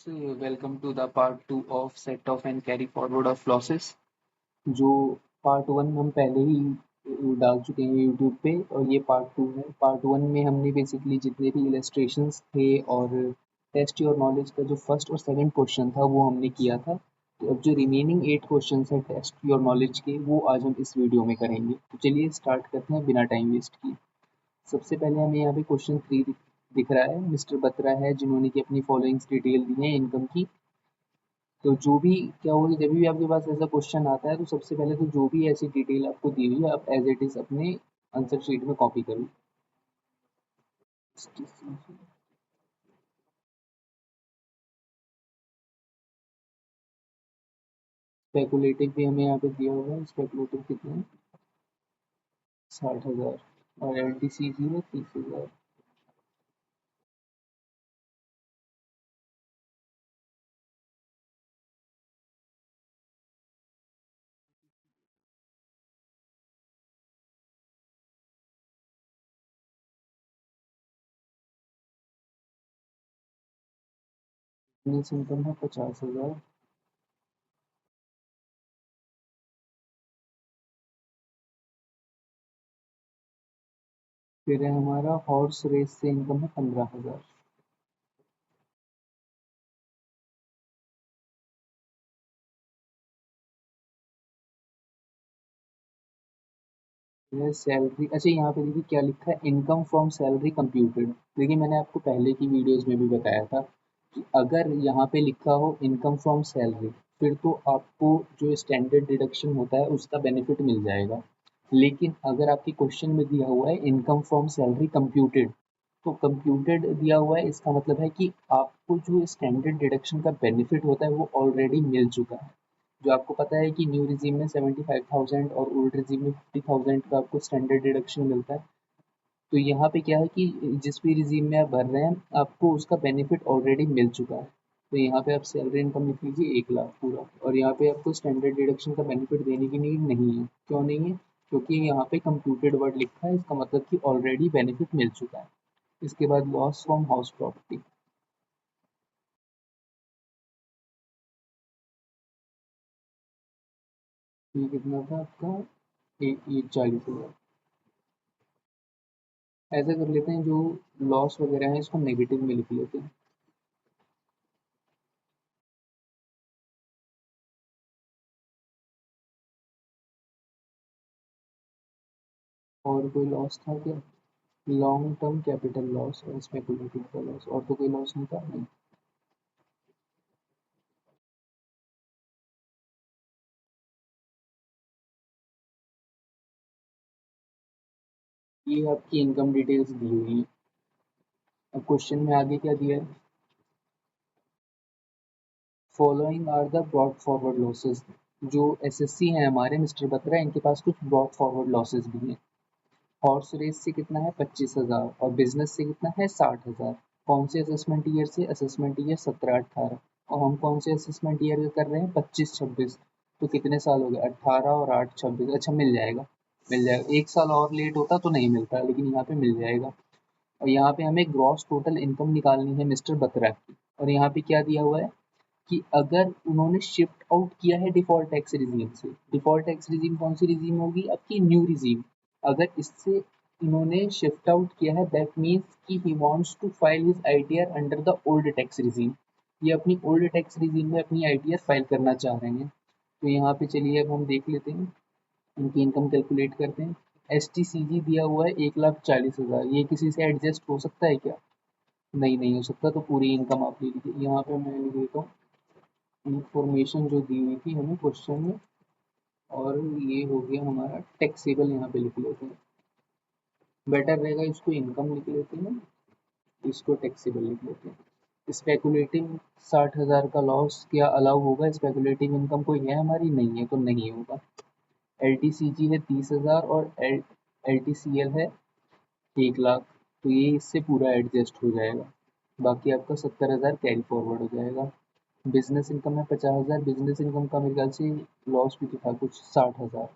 welcome to the part 2 of set off and carry forward of losses जो part 1 हम पहले ही डाल चुके हैं यूट्यूब पे और ये पार्ट 2 है। पार्ट 1 में हमने बेसिकली जितने भी इलस्ट्रेशंस थे और टेस्ट योर नॉलेज का जो फर्स्ट और सेकंड क्वेश्चन था वो हमने किया था। तो अब जो रिमेनिंग 8 क्वेश्चंस हैं टेस्ट योर नॉलेज के वो आज हम इस वीडियो में करेंगे। तो चलिए स्टार्ट करते हैं बिना टाइम वेस्ट किए। सबसे पहले हमें यहाँ पे क्वेश्चन 3 दिख रहा है। मिस्टर बत्रा है जिन्होंने की अपनी फॉलोइंग्स डिटेल दी है इनकम की। तो जो भी क्या होगा जब भी आपके पास ऐसा क्वेश्चन आता है तो सबसे पहले तो जो भी ऐसी डिटेल आपको दी हुई है आप एज इट इज अपने आंसर शीट में कॉपी करो। स्पेकुलेटिव भी हमें यहाँ पे दिया हुआ है। स्पेकुलेटिव कितने 60,000 और एल टी सी जी है 30,000। बिजनेस इनकम है 50,000। फिर है हमारा हॉर्स रेस से इनकम है 15,000। यह सैलरी अच्छा यहाँ पे देखिए क्या लिखा है इनकम फ्रॉम सैलरी कंप्यूटेड। देखिए मैंने आपको पहले की वीडियोस में भी बताया था कि अगर यहाँ पे लिखा हो इनकम फ्रॉम सैलरी फिर तो आपको जो स्टैंडर्ड डिडक्शन होता है उसका बेनिफिट मिल जाएगा। लेकिन अगर आपके क्वेश्चन में दिया हुआ है इनकम फ्रॉम सैलरी कंप्यूटेड तो कंप्यूटेड दिया हुआ है इसका मतलब है कि आपको जो स्टैंडर्ड डिडक्शन का बेनिफिट होता है वो ऑलरेडी मिल चुका है। जो आपको पता है कि न्यू रिजीम में 75,000 और ओल्ड रिजीम में 50,000 का आपको स्टैंडर्ड डिडक्शन मिलता है। तो यहाँ पे क्या है कि जिस भी रिजीम में आप भर रहे हैं आपको उसका बेनिफिट ऑलरेडी मिल चुका है। तो यहाँ पे आप सैलरी इनकम लिख लीजिए 1 लाख पूरा और यहाँ पे आपको स्टैंडर्ड डिडक्शन का बेनिफिट देने की नीड नहीं है। क्यों नहीं है? क्योंकि यहाँ पे कंप्यूटेड वर्ड लिखा है इसका मतलब कि ऑलरेडी बेनिफिट मिल चुका है। इसके बाद लॉस फ्रॉम हाउस प्रॉपर्टी। ये कितना था आपका ये 40,000। ऐसा कर लेते हैं जो लॉस वगैरह है इसको नेगेटिव में लिख लेते हैं। और कोई लॉस था क्या? लॉन्ग टर्म कैपिटल लॉस और स्पेकुलेटिव का लॉस और तो कोई लॉस नहीं था नहीं। ये आपकी इनकम डिटेल्स दी हुई है। अब क्वेश्चन में आगे क्या दिया है? Following are the brought forward losses. जो एसएससी हैं हमारे मिस्टर बत्रा इनके पास कुछ ब्रॉड फॉरवर्ड लॉसेस भी हैं। हॉर्स रेस से कितना है 25,000 और बिजनेस से कितना है 60,000। कौन से असेसमेंट ईयर से? Assessment year 17-18। और हम कौन से असेसमेंट ईयर कर रहे हैं 25-26। तो कितने साल हो गए 18 और 8 26। अच्छा मिल जाएगा। मिल जाएगा 1 साल और लेट होता तो नहीं मिलता लेकिन यहाँ पे मिल जाएगा। और यहाँ पे हमें ग्रॉस टोटल इनकम निकालनी है मिस्टर बत्रा की। और यहाँ पे क्या दिया हुआ है कि अगर उन्होंने शिफ्ट आउट किया है डिफॉल्ट टैक्स रिजीम से। डिफॉल्ट टैक्स रिजीम कौन सी रिजीम होगी? आपकी न्यू रिजीम। अगर इससे इन्होंने शिफ्ट आउट किया है दैट मीन्स कि he wants to file his ITR under the old tax regime. ये अपनी ओल्ड टैक्स रिजीम में अपनी आईटीआर फाइल करना चाह रहे हैं। तो यहाँ पे चलिए अब हम देख लेते हैं इनकी इनकम कैलकुलेट करते हैं। एस टी सी जी दिया हुआ है 1,40,000। ये किसी से एडजस्ट हो सकता है क्या? नहीं नहीं हो सकता। तो पूरी इनकम आप ले लीजिए। यहाँ पे मैं लिख देता हूँ इंफॉर्मेशन जो दी हुई थी हमें क्वेश्चन में। और ये हो गया हमारा टैक्सेबल। यहाँ पे लिख लेते हैं। बेटर रहेगा इसको इनकम लिख लेते हैं इसको टैक्सेबल लिख लेते हैं। स्पेकुलेटिव 60,000 का लॉस क्या अलाउ होगा? स्पेकुलेटिव इनकम कोई है हमारी? नहीं है तो नहीं होगा। एल टी सी जी है 30,000 और एल टी सी एल है 1 लाख। तो ये इससे पूरा एडजस्ट हो जाएगा। बाकी आपका 70,000 कैरी फॉरवर्ड हो जाएगा। बिजनेस इनकम है 50,000। बिजनेस इनकम का मेरे ख्याल से लॉस भी तो था कुछ 60,000।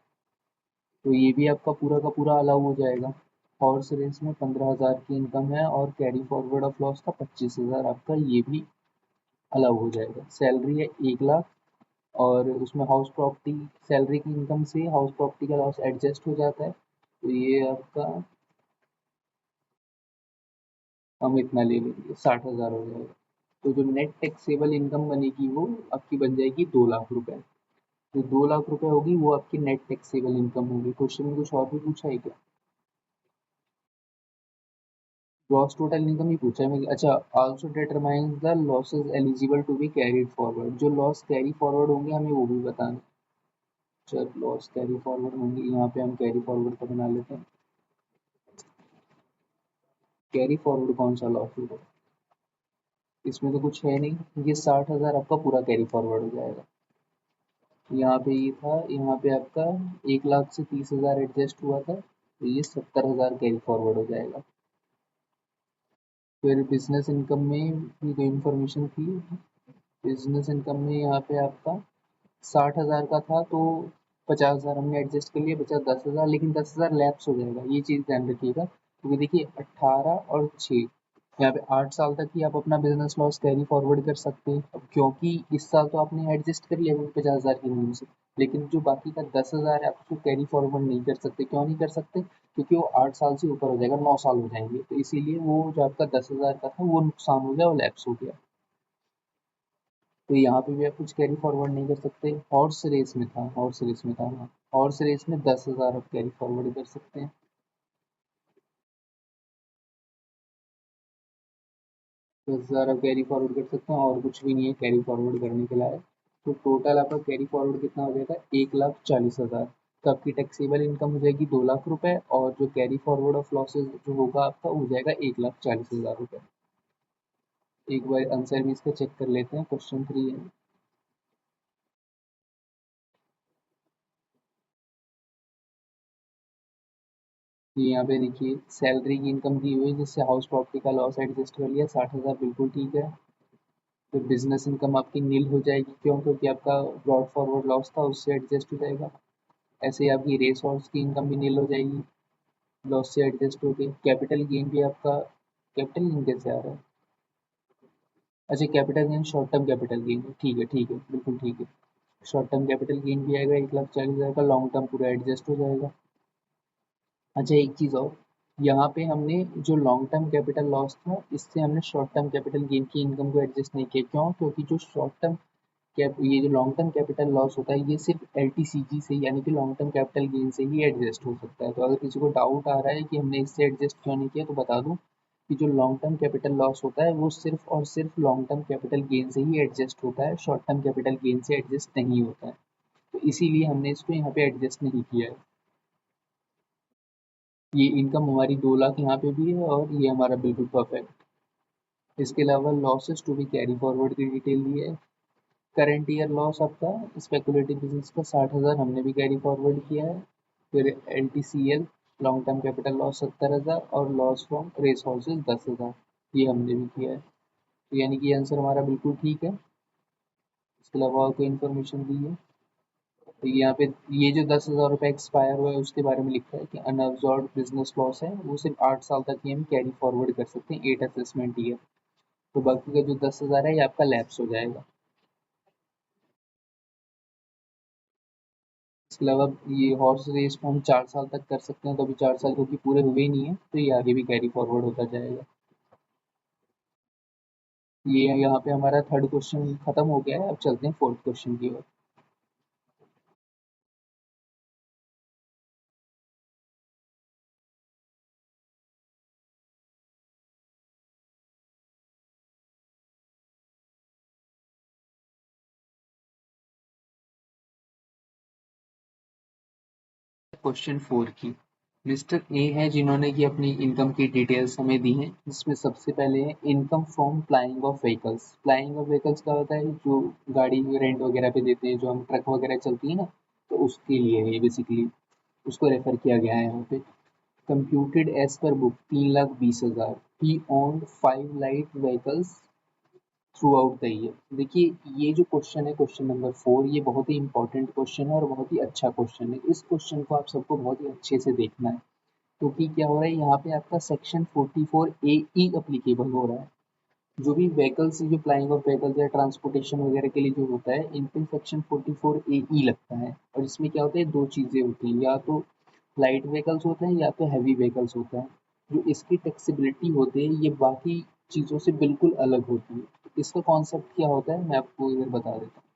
तो ये भी आपका पूरा का पूरा अलाउ हो जाएगा। हॉर्स रेस में 15,000 की इनकम है और कैरी फॉरवर्ड ऑफ लॉस था 25,000 आपका ये भी अलाउ हो जाएगा। सैलरी है 1 लाख और उसमें हाउस प्रॉपर्टी सैलरी की इनकम से हाउस प्रॉपर्टी का लॉस एडजस्ट हो जाता है, तो ये आपका हम इतना ले लेंगे 60,000 हो जाएगा। तो जो नेट टैक्सेबल इनकम बनेगी वो आपकी बन जाएगी 2 लाख रुपए। जो 2 लाख रुपए होगी वो आपकी नेट टैक्सेबल इनकम होगी। क्वेश्चन में कुछ और भी पूछा है क्या? ग्रॉस टोटल इनकम ही पूछा है मैं। अच्छा, also determines the losses eligible to be carried forward. जो लॉस कैरी फॉरवर्ड होंगे हमें वो भी बताना। जब लॉस कैरी फॉरवर्ड होंगे यहाँ पे हम कैरी फॉरवर्ड का बना लेते हैं। कैरी फॉरवर्ड कौन सा लॉस होगा? इसमें तो कुछ है नहीं। ये 60,000 आपका पूरा कैरी फॉरवर्ड हो जाएगा। यहाँ पे ये था, यहाँ पे आपका 1 लाख से 30,000 एडजस्ट हुआ था, तो ये 70,000 कैरी फॉरवर्ड हो जाएगा। फिर बिजनेस इनकम में भी कोई इन्फॉर्मेशन थी। बिजनेस इनकम में यहाँ पे आपका 60,000 का था, तो 50,000 हमने एडजस्ट कर लिया, बचा 10,000, लेकिन 10,000 लैप्स हो जाएगा, ये चीज़ ध्यान रखिएगा। क्योंकि देखिए 18 और 6 यहाँ पे 8 साल तक ही आप अपना बिजनेस लॉस कैरी फॉरवर्ड कर सकते हैं। अब क्योंकि इस साल तो आपने एडजस्ट कर लिया 50,000 की वजह से, लेकिन जो बाकी का 10,000 है आप उसको कैरी फॉरवर्ड नहीं कर सकते। क्यों नहीं कर सकते? क्योंकि वो 8 साल से ऊपर हो जाएगा, 9 साल हो जाएंगे, तो इसीलिए वो जो आपका 10,000 का था वो नुकसान हो गया, वो लैप्स हो गया। तो यहाँ पे भी आप कुछ कैरी फॉरवर्ड नहीं कर सकते। हॉर्स रेस में था, हॉर्स रेस में था हाँ, हॉर्स रेस में 10,000 आप कैरी फॉरवर्ड कर सकते हैं। 10,000 आप कैरी फॉरवर्ड कर सकते हैं, और कुछ भी नहीं है कैरी फॉरवर्ड करने के लायक। तो टोटल आपका कैरी फॉरवर्ड कितना हो जाएगा? 1,40,000। तो आपकी टैक्सेबल इनकम हो जाएगी 2 लाख रुपए, और जो कैरी फॉरवर्ड ऑफ लॉसेज जो होगा आपका हो जाएगा 1,40,000 रुपये। एक बार आंसर भी इसका चेक कर लेते हैं, क्वेश्चन 3 है। ये यहाँ पे देखिए सैलरी की इनकम दी हुई है, जिससे हाउस प्रॉपर्टी का लॉस एडजस्ट कर लिया 60,000, बिल्कुल ठीक है। फिर बिजनेस इनकम आपकी नील हो जाएगी, क्यों? क्योंकि आपका ब्रॉड फॉरवर्ड लॉस था, उससे एडजस्ट हो जाएगा। ऐसे ही आपकी रेस हॉर्स की इनकम भी नील हो जाएगी, लॉस से एडजस्ट हो गई। कैपिटल गेन भी आपका, कैपिटल गेन कैसे आ रहा है? अच्छा, capital gain short term capital gain, ठीक है ठीक है, बिल्कुल ठीक है। शॉर्ट टर्म कैपिटल गेन भी आएगा 1,40,000 का, लॉन्ग टर्म पूरा एडजस्ट हो जाएगा। अच्छा, एक चीज़ और, यहाँ पे हमने जो लॉन्ग टर्म कैपिटल लॉस था, इससे हमने शॉर्ट टर्म कैपिटल गेन की इनकम को एडजस्ट नहीं किया। क्यों? क्योंकि जो शॉर्ट टर्म कैप ये जो लॉन्ग टर्म कैपिटल लॉस होता है, ये सिर्फ एलटीसीजी से, यानी कि लॉन्ग टर्म कैपिटल गेन से ही एडजस्ट हो सकता है। तो अगर किसी को डाउट आ रहा है कि हमने इससे एडजस्ट क्यों नहीं किया, तो बता दूं कि जो लॉन्ग टर्म कैपिटल लॉस होता है वो सिर्फ और सिर्फ लॉन्ग टर्म कैपिटल गेन से ही एडजस्ट होता है, शॉर्ट टर्म कैपिटल गेन से एडजस्ट नहीं होता है। तो इसीलिए हमने इसको यहाँ पे एडजस्ट नहीं किया है। ये इनकम हमारी 2 लाख यहाँ पे भी है, और ये हमारा बिल्कुल परफेक्ट। इसके अलावा losses to be carry forward की डिटेल दी है। करंट ईयर लॉस आपका स्पेकुलेटिव बिजनेस का 60,000 हमने भी कैरी फॉरवर्ड किया है। फिर L T C L long term capital loss 70,000, और लॉस फ्रॉम रेस हॉर्सेज 10,000, ये हमने भी किया है। तो यानी कि आंसर हमारा बिल्कुल ठीक है। इसके अलावा और कोई इन्फॉर्मेशन दी है? तो यहाँ पे ये जो 10,000 रुपये एक्सपायर हुआ है उसके बारे में लिखा है कि अनअब्जॉर्ब बिजनेस लॉस है, वो सिर्फ 8 साल तक ही हम कैरी फॉरवर्ड कर सकते हैं, 8 असेसमेंट ईयर। तो बाकी का जो 10,000 है ये आपका लैप्स हो जाएगा। इसके अलावा ये हॉर्स रेस को हम 4 साल तक कर सकते हैं, तो अभी 4 साल क्योंकि पूरे हुए ही नहीं है, तो ये आगे भी कैरी फॉरवर्ड होता जाएगा। ये यहाँ पे हमारा थर्ड क्वेश्चन खत्म हो गया है, अब चलते हैं फोर्थ क्वेश्चन की ओर। क्वेश्चन 4 की मिस्टर ए है जिन्होंने की अपनी इनकम की डिटेल्स हमें दी हैं, जिसमें सबसे पहले है income from प्लाइंग of vehicles. प्लाइंग of vehicles क्या होता है? जो गाड़ी रेंट वगैरह पे देते हैं, जो हम ट्रक वगैरह चलती है ना, तो उसके लिए है बेसिकली, उसको रेफर किया गया है यहाँ पे। Computed as per book 3,20,000। He owned 5 light vehicles throughout the year. देखिए ये जो क्वेश्चन है, क्वेश्चन नंबर 4, ये बहुत ही इंपॉर्टेंट क्वेश्चन है और बहुत ही अच्छा क्वेश्चन है। इस क्वेश्चन को आप सबको बहुत ही अच्छे से देखना है, क्योंकि क्या हो रहा है यहाँ पे आपका सेक्शन 44 ए ई अप्लीकेबल हो रहा है। जो भी व्हीकल्स, जो फ्लाइंग ऑफ व्हीकल्स या ट्रांसपोर्टेशन वगैरह के लिए जो होता है, इन पे सेक्शन 44 ए लगता है। और इसमें क्या होता है, दो चीज़ें होती हैं, या तो लाइट व्हीकल्स होते हैं या तो हैवी व्हीकल्स होता है। जो इसकी टैक्सेबिलिटी होती है ये बाकी चीज़ों से बिल्कुल अलग होती है। तो इसका कॉन्सेप्ट क्या होता है मैं आपको इधर बता देता हूँ।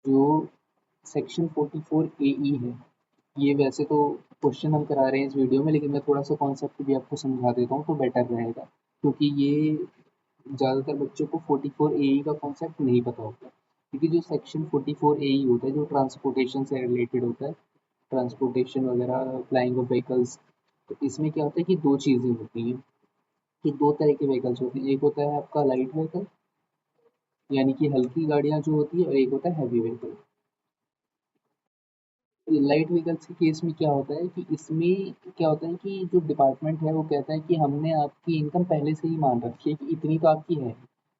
जो सेक्शन 44 ए है, ये वैसे तो क्वेश्चन हम करा रहे हैं इस वीडियो में, लेकिन मैं थोड़ा सा कॉन्सेप्ट भी आपको समझा देता हूँ तो बेटर रहेगा, क्योंकि ये ज़्यादातर बच्चों को 44 ए का कॉन्सेप्ट नहीं पता होता। क्योंकि जो सेक्शन 44 ए होता है जो ट्रांसपोर्टेशन से रिलेटेड होता है, ट्रांसपोर्टेशन वगैरह, फ्लाइंग ऑफ व्हीकल्स, तो इसमें क्या होता है कि दो चीज़ें होती हैं, कि दो तरह के व्हीकल्स होते हैं। एक होता है आपका लाइट व्हीकल, यानी कि हल्की गाड़ियाँ जो होती है, और एक होता है हैवी व्हीकल। लाइट व्हीकल्स के केस में क्या होता है कि इसमें क्या होता है कि जो डिपार्टमेंट है वो कहता है कि हमने आपकी इनकम पहले से ही मान रखी है कि इतनी तो आपकी है,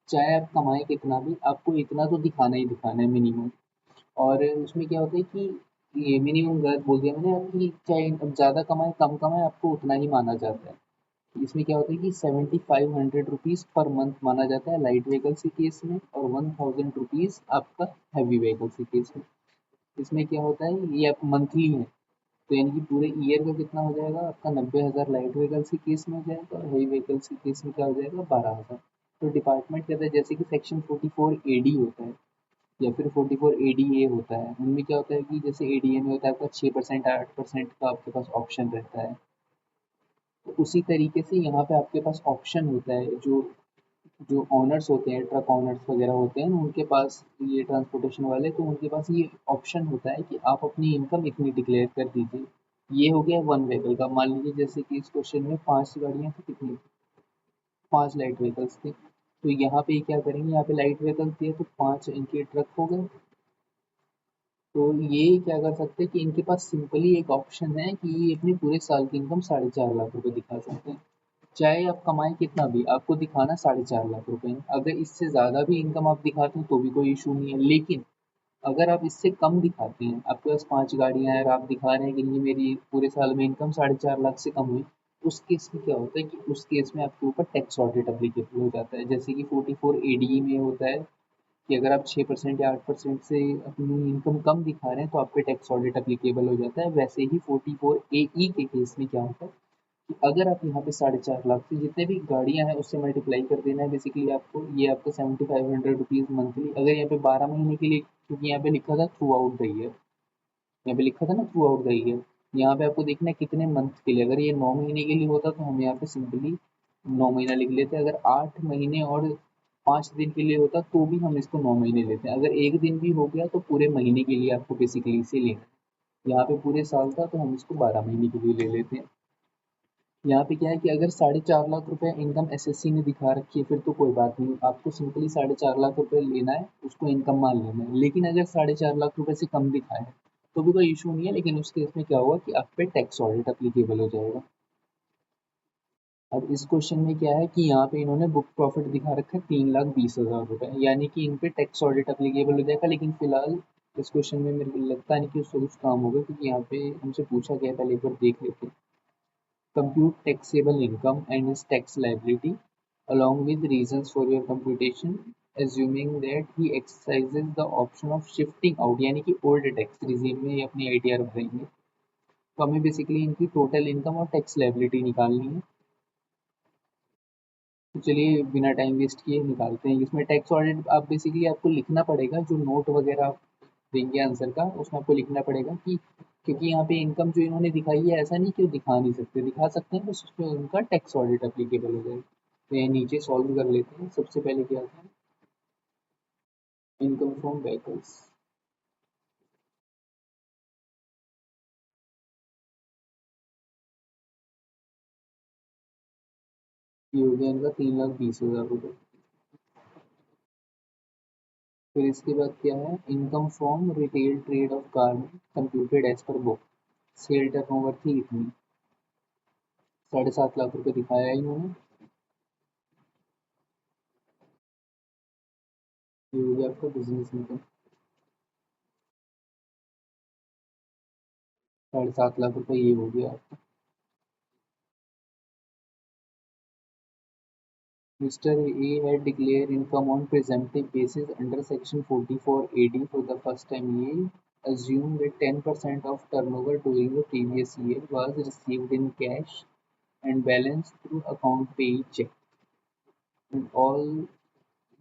चाहे आप कमाएं कितना भी, आपको इतना तो दिखाना ही दिखाना है मिनिमम। और उसमें क्या होता है कि ये मिनिमम गलत बोल दिया मैंने, आपकी चाहे अब ज़्यादा कमाए कम कमाए आपको उतना ही माना जाता है। इसमें क्या होता है कि 7500 रुपीज़ पर मंथ माना जाता है लाइट व्हीकल्स के केस में, और 1000 रुपीज़ आपका हैवी व्हीकल्स के केस में। इसमें क्या होता है, ये आप मंथली है, तो यानी कि पूरे ईयर का कितना हो जाएगा आपका, 90,000 लाइट व्हीकल्स के केस में हो जाएगा, और हेवी व्हीकल्स के केस में क्या हो जाएगा, 12,000। तो डिपार्टमेंट कहता है जैसे कि सेक्शन 44 AD होता है या फिर 44 ADA होता है, उनमें क्या होता है कि जैसे ADA में होता है आपका 6% 8% का आपके पास ऑप्शन रहता है। तो उसी तरीके से यहाँ पे आपके पास ऑप्शन होता है, जो जो ऑनर्स होते हैं, ट्रक ऑनर्स वगैरह होते हैं, उनके पास, ये ट्रांसपोर्टेशन वाले, तो उनके पास ये ऑप्शन होता है कि आप अपनी इनकम इतनी डिक्लेयर कर दीजिए। ये हो गया वन व्हीकल का। मान लीजिए जैसे कि इस क्वेश्चन में 5 गाड़ियाँ थी, कितनी, 5 लाइट व्हीकल्स थे, तो यहाँ पे क्या करेंगे, यहाँ पे लाइट व्हीकल्स दिए तो 5 इनके ट्रक हो गए। तो ये क्या कर सकते हैं कि इनके पास सिंपली एक ऑप्शन है कि ये अपने पूरे साल की इनकम 4.5 लाख रुपए दिखा सकते हैं। चाहे आप कमाएँ कितना भी, आपको दिखाना 4.5 लाख रुपए है। अगर इससे ज़्यादा भी इनकम आप दिखाते हैं तो भी कोई इशू नहीं है। लेकिन अगर आप इससे कम दिखाते हैं, आपके पास 5 गाड़ियाँ हैं और आप दिखा रहे हैं कि नहीं मेरी पूरे साल में इनकम 4.5 लाख से कम हुई, उस केस में क्या होता है कि उस केस में आपके ऊपर टैक्स ऑडिट एप्लीकेबल हो जाता है। जैसे कि 44 AD में होता है कि अगर आप 6% या 8% से अपनी इनकम कम दिखा रहे हैं तो आप पे टैक्स ऑडिट एप्लीकेबल हो जाता है। वैसे ही 44 AE के केस में क्या होता है कि अगर आप यहाँ पे 4.5 लाख से जितने भी गाड़ियाँ हैं उससे मल्टीप्लाई कर देना है बेसिकली आपको, ये आपका 7500 रुपीज़ मंथली। अगर यहाँ पे 12 महीने के लिए, क्योंकि यहाँ पे लिखा था थ्रू आउट द ईयर, यहाँ पे लिखा था ना थ्रू आउट द ईयर, यहाँ पे आपको देखना है कितने मंथ के लिए। अगर ये 9 महीने के लिए होता तो हम यहाँ पे सिंपली 9 महीना लिख लेते। अगर 8 महीने और 5 दिन के लिए होता तो भी हम इसको 9 महीने लेते हैं। अगर एक दिन भी हो गया तो पूरे महीने के लिए आपको बेसिकली इसे लेना है। यहाँ पे पूरे साल था तो हम इसको 12 महीने के लिए ले लेते हैं। यहाँ पे क्या है कि अगर 4.5 लाख रुपए इनकम एसएससी ने दिखा रखी है फिर तो कोई बात नहीं, आपको सिंपली 4.5 लाख रुपए लेना है, उसको इनकम मान लेना है। लेकिन अगर 4.5 लाख रुपए से कम दिखा है तो भी कोई इशू नहीं है, लेकिन उस केस में क्या होगा कि आप पे टैक्स ऑडिट अप्लीकेबल हो जाएगा। अब इस क्वेश्चन में क्या है कि यहाँ पे इन्होंने बुक प्रॉफिट दिखा रखा है 3,20,000 रुपए, यानी कि इन पे टैक्स ऑडिट अप्लीकेबल हो जाएगा। लेकिन फिलहाल इस क्वेश्चन में मेरे को लगता नहीं कि उससे कुछ काम होगा, क्योंकि यहाँ पे हमसे पूछा गया, पहले एक बार देख लेते हैं। Compute taxable income and its tax liability, along with reasons for your computation, assuming that he exercises the option of shifting out, यानी कि ओल्ड टैक्स regime में ये अपनी ITR भरेंगे। तो हमें बेसिकली इनकी टोटल इनकम और टैक्स लाइबिलिटी निकालनी है। तो चलिए बिना टाइम वेस्ट किए निकालते हैं। इसमें टैक्स ऑडिट आप बेसिकली आपको लिखना पड़ेगा, जो नोट वगैरह आप देंगे आंसर का, उसमें आपको लिखना पड़ेगा कि क्योंकि यहाँ पे इनकम जो इन्होंने दिखाई है ऐसा नहीं कि वो दिखा नहीं सकते, दिखा सकते हैं, बस उसमें उनका टैक्स ऑडिट एप्लीकेबल हो जाएगा। तो ये नीचे सॉल्व कर लेते हैं। सबसे पहले क्या था, इनकम फ्रॉम व्हीकल्स, ये हो गया इनका 3,20,000 रुपये। फिर इसके बाद क्या है, income from retail trade of garment computed as per book, sale turnover थी इतनी, 7.5 लाख रुपये दिखाया है इन्होंने। ये हो गया आपका बिजनेस इनकम, 7.5 लाख रुपये ये हो गया आपका। Mr. A had declared income on presumptive basis under Section 44 AD for the first time. A assumed that 10% of turnover during the previous year was received in cash and balance through account pay check, and all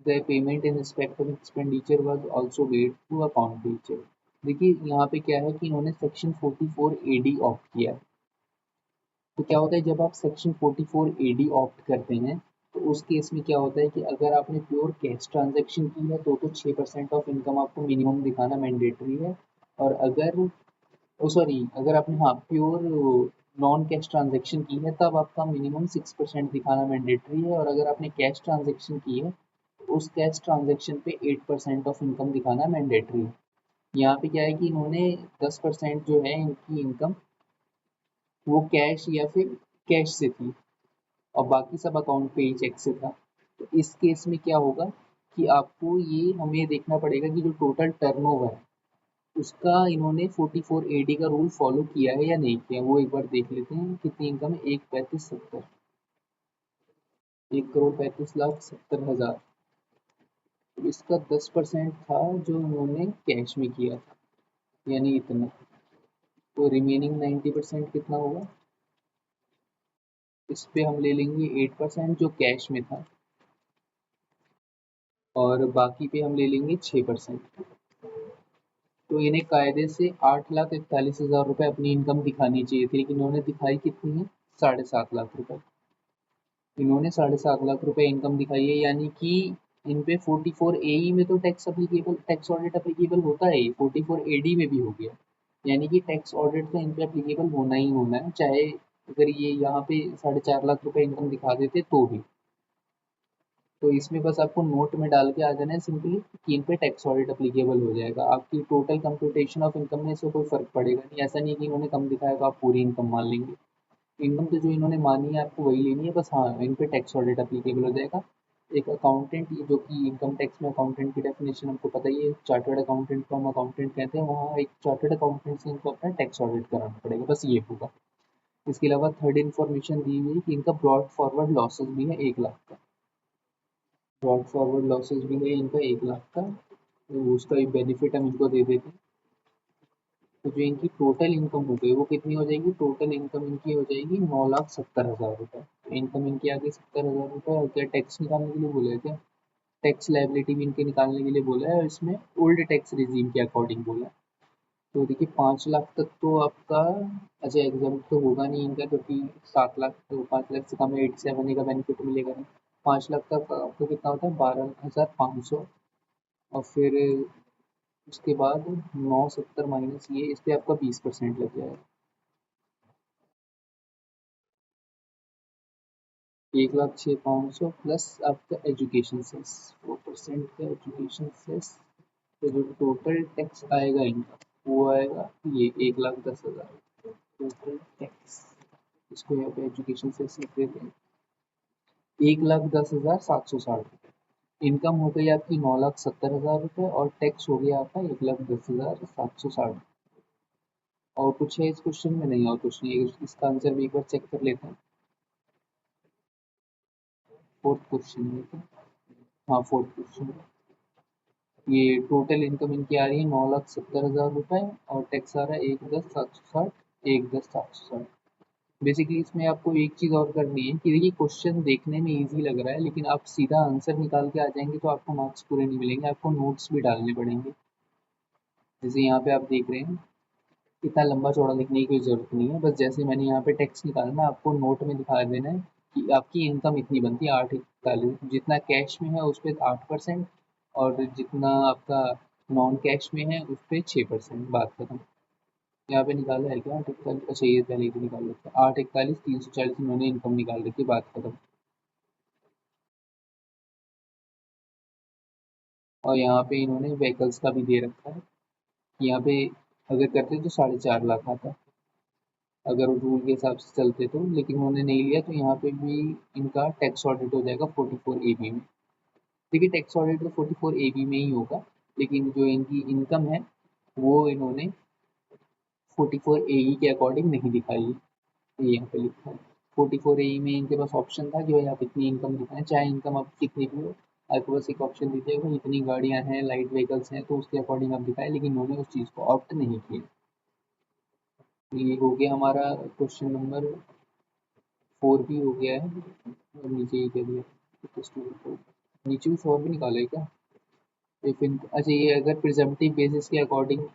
the payment in respect of expenditure was also made through account pay check. देखिए यहाँ पे क्या है कि इन्होंने section 44 AD opt किया है। तो क्या होता है जब आप सेक्शन 44 AD ऑप्ट करते हैं तो उस केस में क्या होता है कि अगर आपने प्योर कैश ट्रांजैक्शन की है तो 6% ऑफ इनकम आपको मिनिमम दिखाना मैंडेटरी है। और अगर अगर आपने हाँ प्योर नॉन कैश ट्रांजैक्शन की है तब आपका मिनिमम 6% दिखाना मैंडेटरी है। और अगर आपने कैश ट्रांजैक्शन की है तो उस कैश ट्रांजैक्शन पे 8% ऑफ इनकम दिखाना मैंडेटरी है। यहाँ पे क्या है कि इन्होंने 10% जो है इनकी इनकम वो कैश या फिर कैश से थी और बाकी सब अकाउंट पे ही चेक से था। तो इस केस में क्या होगा कि आपको ये हमें देखना पड़ेगा कि जो टोटल टर्नओवर है उसका इन्होंने 44 AD का रूल फॉलो किया है या नहीं किया, वो एक बार देख लेते हैं। कितनी इनकम है? 1,35,70,000। तो इसका 10% था जो इन्होंने कैश में किया था, यानी इतना। तो रिमेनिंग 90% कितना होगा? इस पे हम ले लेंगे 8% जो कैश में था और बाकी पे हम ले लेंगे 6%। तो इन्हें कायदे से 8,41,000 रुपये अपनी इनकम दिखानी चाहिए थी, लेकिन इन्होंने दिखाई कितनी है? 7.5 लाख रुपए। इन्होंने 7.5 लाख रुपए इनकम दिखाई है, यानी कि इन पे 44 AE में तो टैक्स ऑडिट अप्लीकेबल होता है, 44 AD में भी हो गया, यानी कि टैक्स ऑडिट तो इन पे अप्लीकेबल होना ही होना है, चाहे अगर ये यहाँ पे 4.5 लाख रुपए इनकम दिखा देते तो भी। तो इसमें बस आपको नोट में डाल के आ जाना है सिंपली कि इन पे टैक्स ऑडिट अप्लीकेबल हो जाएगा। आपकी टोटल कंप्यूटेशन ऑफ इनकम में इससे कोई फर्क पड़ेगा नहीं। ऐसा नहीं है कि इन्होंने कम दिखाया तो आप पूरी इनकम मान लेंगे। इनकम तो जो इन्होंने मानी है आपको वही लेनी है, बस हाँ इन पे टैक्स ऑडिट अप्लीकेबल हो जाएगा। एक अकाउंटेंट जो कि इनकम टैक्स में अकाउंटेंट की डेफिनेशन हमको पता ही है, चार्टर्ड अकाउंटेंट को हम अकाउंटेंट कहते हैं, वहाँ एक चार्टर्ड अकाउंटेंट से इनको अपना टैक्स ऑडिट कराना पड़ेगा, बस ये होगा। इसके अलावा थर्ड इन्फॉर्मेशन दी हुई कि इनका ब्रॉड फॉरवर्ड लॉसेज भी है 1 लाख का। ब्रॉड फॉरवर्ड लॉसेज भी है इनका 1 लाख का, तो उसका एक बेनिफिट हम इनको दे देते हैं। तो जो इनकी टोटल इनकम हो गई वो कितनी हो जाएगी? टोटल इनकम इनकी हो जाएगी 9,70,000 रुपये। तो इनकम इनकी आ गई 70,000 रुपये। और क्या टैक्स निकालने के लिए बोला है क्या? टैक्स लाइबिलिटी भी इनके निकालने के लिए बोला है, और इसमें ओल्ड टैक्स रिजीम के अकॉर्डिंग बोला है। तो देखिए 5 लाख तक तो आपका अच्छा एग्जाम तो होगा नहीं इनका, क्योंकि 7 लाख तो 5 लाख से कम 87 का बेनिफिट मिलेगा नहीं। 5 लाख तक आपको कितना होता है? 12,500। और फिर उसके बाद 970 माइनस ये, इस पे आपका 20% लग जाएगा। 1,06,500 प्लस आपका एजुकेशन सेस 4% का एजुकेशन सेस। तो जो टोटल टैक्स आएगा इनका वो आएगा ये 1,10,000 टोटल टैक्स। इसको यहाँ पे एजुकेशन सेस लिख देते हैं, 1,10,760। इनकम हो गई आपकी 9,70,000 रुपये और टैक्स हो गया आपका 1,10,760। और कुछ है इस क्वेश्चन में? नहीं और कुछ नहीं है। इसका आंसर भी एक बार चेक कर लेते हैं। फोर्थ क्वेश्चन में, हाँ फोर्थ क्वेश्चन, ये टोटल इनकम इनकी आ रही है 9,70,000 रुपये और टैक्स आ रहा है 1,10,760। 1,10,760। बेसिकली इसमें आपको एक चीज़ और करनी है कि देखिए क्वेश्चन देखने में इजी लग रहा है, लेकिन आप सीधा आंसर निकाल के आ जाएंगे तो आपको मार्क्स पूरे नहीं मिलेंगे, आपको नोट्स भी डालने पड़ेंगे। जैसे यहाँ पे आप देख रहे हैं, इतना लंबा चौड़ा लिखने की कोई ज़रूरत नहीं है, बस जैसे मैंने यहाँ पे टैक्स निकालना है आपको नोट में दिखा देना है कि आपकी इनकम इतनी बनती है 8,41, जितना कैश में है उस पर 8%, और जितना आपका नॉन कैश में है उस पर 6%। बात खत्म। यहाँ पे निकाला है क्या 8,41? अच्छा ये पहले ही तो निकाल लेते हैं। 8,41,340 इन्होंने इनकम निकाल रखी, बात खत्म। और यहाँ पे इन्होंने व्हीकल्स का भी दे रखा है, यहाँ पे अगर करते तो 4.5 लाख आता अगर रूल के हिसाब से चलते तो, लेकिन उन्होंने नहीं लिया तो यहाँ पे भी इनका टैक्स ऑडिट हो जाएगा 44 AB में। देखिए टैक्स ऑडिट तो 44 AB में ही होगा, लेकिन जो इनकी इनकम है वो इन्होंने 44 AE के अकॉर्डिंग नहीं दिखाई है, ये यहाँ पे लिखा है 44A में इनके पास ऑप्शन था कि भाई आप इतनी इनकम दिखाएं, चाहे इनकम आप कितनी भी हो, आपके पास एक ऑप्शन दीजिए भाई इतनी गाड़ियां हैं, लाइट व्हीकल्स हैं, तो उसके अकॉर्डिंग आप दिखाएं, लेकिन उन्होंने उस चीज़ को ऑप्ट नहीं किया। ये हो गया हमारा क्वेश्चन नंबर 4 भी हो गया है। और नीचे ये कह दिया, नीचे कुछ और भी निकाला है क्या? अच्छा, ये अगर प्रिजम्पटिव बेसिस के अकॉर्डिंग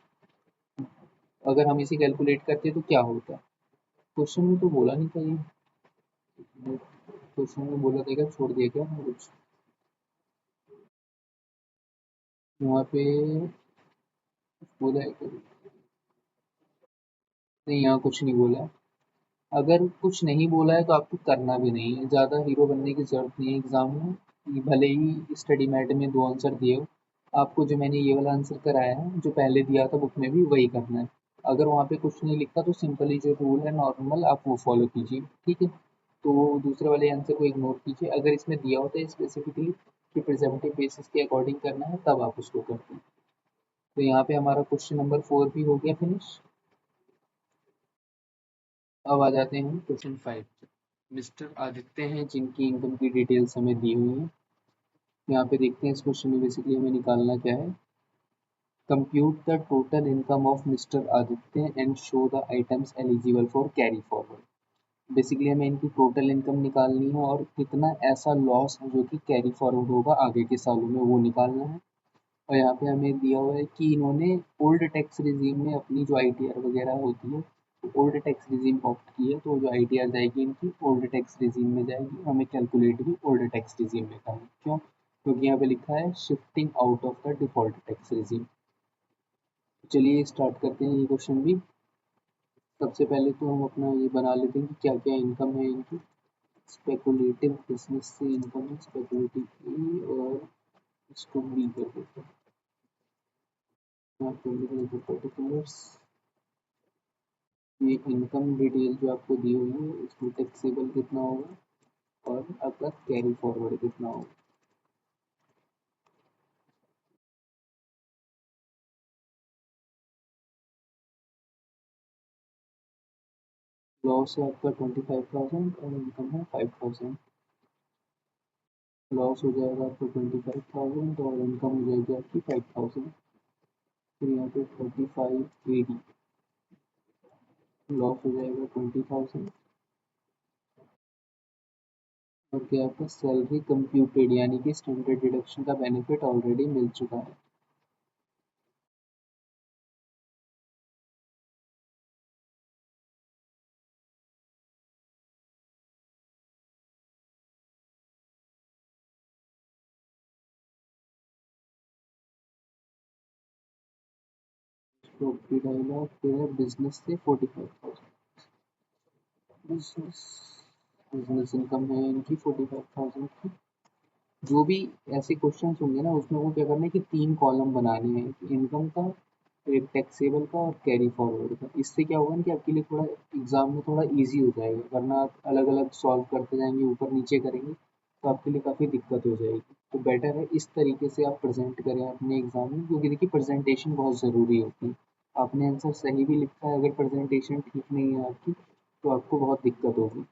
अगर हम इसे कैलकुलेट करते तो क्या होता? क्वेश्चन में तो बोला नहीं था ये, क्वेश्चन में बोला था क्या, छोड़ दिया क्या कुछ? यहाँ पे बोला है क्या? नहीं, यहाँ कुछ नहीं बोला है। अगर कुछ नहीं बोला है तो आपको करना भी नहीं है, ज़्यादा हीरो बनने की ज़रूरत नहीं है एग्ज़ाम में। ये भले ही स्टडी मैट में 2 आंसर दिए हो, आपको जो मैंने ये वाला आंसर कराया है, जो पहले दिया था बुक में भी, वही करना है। अगर वहाँ पे कुछ नहीं लिखा तो सिंपली जो रूल है नॉर्मल आप वो फॉलो कीजिए, ठीक है? तो दूसरे वाले आंसर को इग्नोर कीजिए। अगर इसमें दिया होता है स्पेसिफिकली कि प्रिजम्पटिव बेसिस के अकॉर्डिंग करना है, तब आप उसको करते हैं। तो यहाँ पे हमारा क्वेश्चन नंबर 4 भी हो गया फिनिश। अब आ जाते हैं क्वेश्चन 5। मिस्टर आदित्य हैं जिनकी इनकम की डिटेल्स हमें दी हुई है। यहाँ पे देखते हैं इस क्वेश्चन में बेसिकली हमें निकालना क्या है। Compute the total income of mister Aditya and show the items eligible for carry forward. Basically हमें इनकी टोटल इनकम निकालनी है और कितना ऐसा लॉस है जो कि कैरी फॉरवर्ड होगा आगे के सालों में, वो निकालना है। और यहाँ पे हमें दिया हुआ है कि इन्होंने ओल्ड टैक्स रिजीम में अपनी जो ITR वगैरह होती है, ओल्ड टैक्स रिजीम ऑप्ट की है, तो जो ITR जाएगी इनकी ओल्ड टैक्स रिजीम में जाएगी। हमें कैलकुलेट भी ओल्ड टैक्स रिजीम में करना है। क्यों? क्योंकि यहाँ पे लिखा है shifting out of the default tax regime. चलिए स्टार्ट करते हैं ये क्वेश्चन भी। सबसे पहले तो हम अपना ये बना लेते हैं कि क्या क्या इनकम है इनकी। स्पेकुलेटिव बिजनेस से इनकम है, स्पेकुलेटिव ए, और इसको बी कर देते हैं। यहाँ पे लिख लेते पर्टिकुलर्स। ये इनकम डिटेल जो आपको दी हुई है, इसमें टैक्सेबल कितना होगा और आपका कैरी फॉरवर्ड कितना होगा। लॉस है आपका 25,000 और इनकम है 5,000। लॉस हो जाएगा आपको 25,000 और इनकम हो जाएगी आपकी 5,000। फिर यहाँ पे 3580 लॉस हो जाएगा 20,000। और क्या आपका सैलरी कंप्यूटेड यानी कि स्टैंडर्ड डिडक्शन का बेनिफिट ऑलरेडी मिल चुका है। प्रॉफिट आएगा फिर बिजनेस से 45,000। बिजनेस बिजनेस इनकम है इनकी 45,000 की। जो भी ऐसे क्वेश्चन होंगे ना, उसमें वो क्या करना है कि 3 कॉलम बनाने हैं, इनकम का, एक टैक्सेबल का और कैरी फॉरवर्ड का। इससे क्या होगा ना कि आपके लिए थोड़ा एग्जाम में थोड़ा इजी हो जाएगा, वरना आप अलग अलग सॉल्व करते जाएंगे, ऊपर नीचे करेंगे तो आपके लिए काफ़ी दिक्कत हो जाएगी। तो बेटर है इस तरीके से आप प्रेजेंट करें अपने एग्जाम में, क्योंकि देखिए प्रेजेंटेशन बहुत ज़रूरी होती है। आपने आंसर सही भी लिखा है, अगर प्रेजेंटेशन ठीक नहीं है आपकी तो आपको बहुत दिक्कत होगी।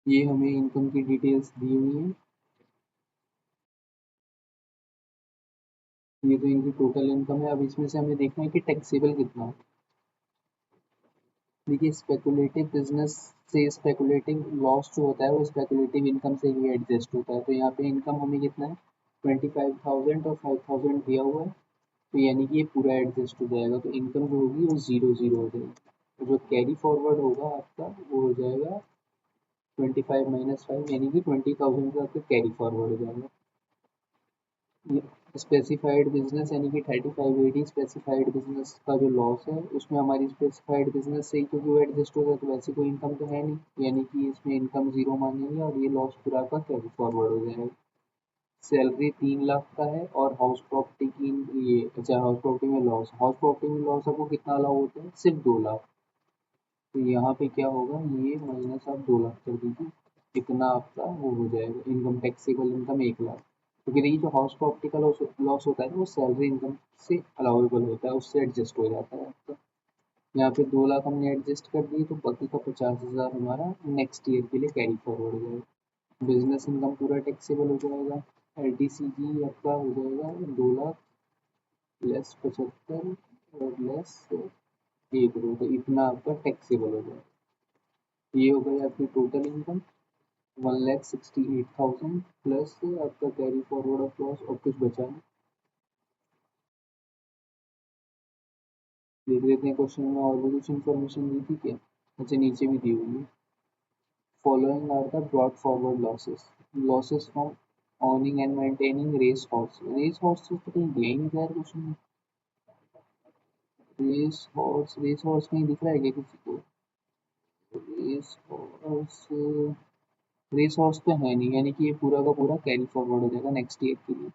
ये हमें इनकम की डिटेल्स दी हुई हैं। ये तो इनकी टोटल इनकम है। अब इसमें से हमें देखना है कि टैक्सेबल कितना है। देखिए स्पेकुलेटिव बिजनेस से स्पेकुलेटिव लॉस जो होता है वो स्पेकुलेटिव इनकम से ही एडजस्ट होता है। तो यहाँ पे इनकम हमें कितना है, 25,000 और 5,000 दिया हुआ है, तो यानी कि ये पूरा एडजस्ट हो जाएगा। तो इनकम जो होगी वो ज़ीरो ज़ीरो हो जाएगी। तो जो कैरी फॉरवर्ड होगा आपका वो हो जाएगा 25 - 5, यानी कि 20,000 का आपका कैरी फॉरवर्ड हो जाएगा। स्पेसिफाइड बिजनेस यानी कि 3580 स्पेसिफाइड बिजनेस का जो लॉस है, उसमें हमारी स्पेसिफाइड बिजनेस से ही, क्योंकि वो एडजस्ट होगा तो वैसे कोई इनकम तो है नहीं, यानी कि इसमें इनकम जीरो मानेंगे और ये लॉस पूरा का कैरी फॉरवर्ड हो जाएगा। सैलरी 3 लाख का है और हाउस प्रॉपर्टी की ये, अच्छा हाउस प्रॉपर्टी में लॉस, हाउस प्रॉपर्टी में लॉस आपको कितना अलाउ होता है, सिर्फ 2 लाख। तो यहाँ पे क्या होगा, ये माइनस आप 2 लाख कर दीजिए, कितना आपका वो हो जाएगा, इनकम टैक्सेबल इनकम 1 लाख। क्योंकि देखिए जो हाउस प्रॉपर्टी का लॉस होता है ना वो सैलरी इनकम से अलाउेबल होता है, उससे एडजस्ट हो जाता है आपका। यहाँ पे 2 लाख हमने एडजस्ट कर दिए तो बाकी का 50,000 हमारा नेक्स्ट ईयर के लिए कैरी फॉरवर्ड हो जाएगा। बिजनेस इनकम पूरा टैक्सेबल हो जाएगा। एल टी सी जी आपका हो जाएगा 2 लाख लेस 75 और लेस 1 करोड़, तो इतना आपका टैक्सेबल हो जाएगा। ये हो गई आपकी टोटल इनकम 1,68,000 प्लस आपका कैरी फॉरवर्ड ऑफ लॉस और कुछ बचा है। देख लेते हैं क्वेश्चन में और भी कुछ इन्फॉर्मेशन दी थी क्या। अच्छा नीचे भी दी हुई है। Following are the brought forward losses, losses from owning and maintaining race horse, race horse तो कहीं दिया ही नहीं था यार क्वेश्चन में। रेस हॉर्स कहीं दिख रहा है क्या किसी को। रेस हॉर्स, रेस हॉर्स तो है नहीं, यानी कि ये पूरा का पूरा कैरी फॉरवर्ड हो जाएगा नेक्स्ट ईयर के लिए।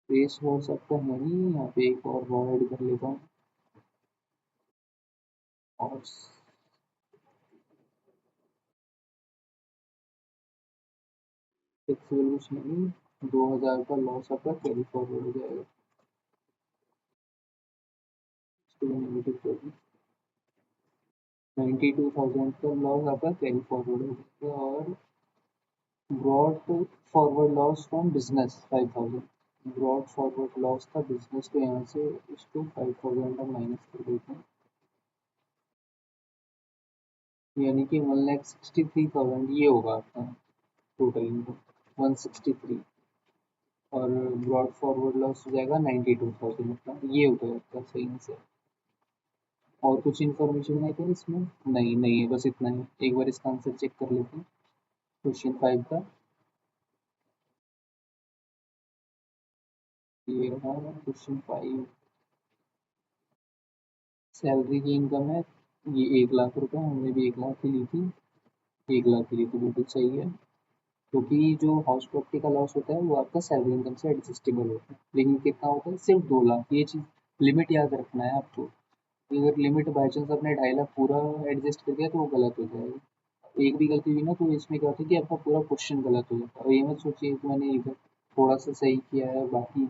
रेस हॉर्स आपका है नहीं, यहाँ पे एक और वर्ड ऐड कर लेता हूँ। हॉर्स फिक्सेबल कुछ नहीं, 2,000 का लॉस आपका कैरी फॉरवर्ड हो जाएगा। इसको नेगेटिव कर दूँ, 92,000 का लॉस आपका कैरी फॉरवर्ड हो जाएगा। और brought forward loss from business 5,000, brought forward loss था बिजनेस को, यहाँ से इसको 5,000 का माइनस कर देते हैं, यानी कि 1,63,000 ये होगा आपका टोटल इनकम 163। और ब्रॉड फॉरवर्ड लॉस हो जाएगा 92,000 का, ये हो गया आपका सही से। और कुछ इन्फॉर्मेशन है क्या इसमें। नहीं नहीं है, बस इतना ही। एक बार इसका आंसर चेक कर लेते हैं क्वेश्चन 5 का। ये रहा क्वेश्चन 5। सैलरी की इनकम है ये 1 लाख रुपए, हमने भी 1 लाख ही ली थी। 1 लाख ही ली थी, बिल्कुल सही है। क्योंकि जो हाउस प्रॉपर्टी का लॉस होता है वो आपका सैलरी इनकम से एडजस्टेबल होता है, लेकिन कितना होता है सिर्फ 2 लाख। ये चीज़ लिमिट याद रखना है आपको। अगर लिमिट बाई चांस आपने 2.5 लाख पूरा एडजस्ट कर दिया तो वो गलत हो जाएगा। एक भी गलती हुई ना तो इसमें क्या होता है कि आपका पूरा क्वेश्चन गलत हो जाता है। और ये मत सोचिए कि मैंने इधर थोड़ा सा सही किया है बाकी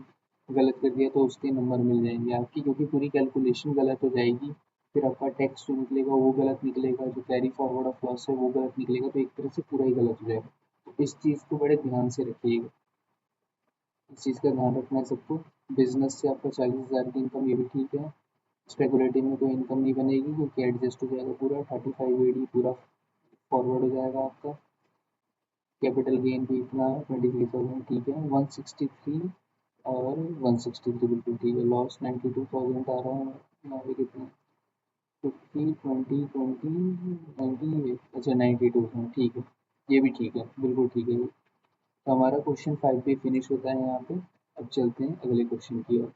गलत कर दिया तो उसके नंबर मिल जाएंगे आपकी, क्योंकि पूरी कैलकुलेशन गलत हो जाएगी। फिर आपका टैक्स जो निकलेगा वो गलत निकलेगा, जो कैरी फॉरवर्ड ऑफ लॉस है वो गलत निकलेगा, तो एक तरह से पूरा ही गलत हो जाएगा। तो इस चीज़ को बड़े ध्यान से रखिएगा, इस चीज़ का ध्यान रखना है सबको। बिजनेस से आपका 40,000 की इनकम, ये भी ठीक है। स्पेकुलेटिव में कोई इनकम नहीं बनेगी क्योंकि एडजस्ट हो जाएगा पूरा, 35 AD पूरा फॉरवर्ड हो जाएगा आपका। कैपिटल गेन भी इतना है 23,000, ठीक है। 163 और 163 बिल्कुल ठीक है। लॉस 92,000 आ रहा है यहाँ पे कितना, 50 20 20 90, अच्छा 92,000 ठीक है। ये भी ठीक है, बिल्कुल ठीक है। तो हमारा क्वेश्चन 5 भी फिनिश होता है यहाँ पे। अब चलते हैं अगले क्वेश्चन की ओर।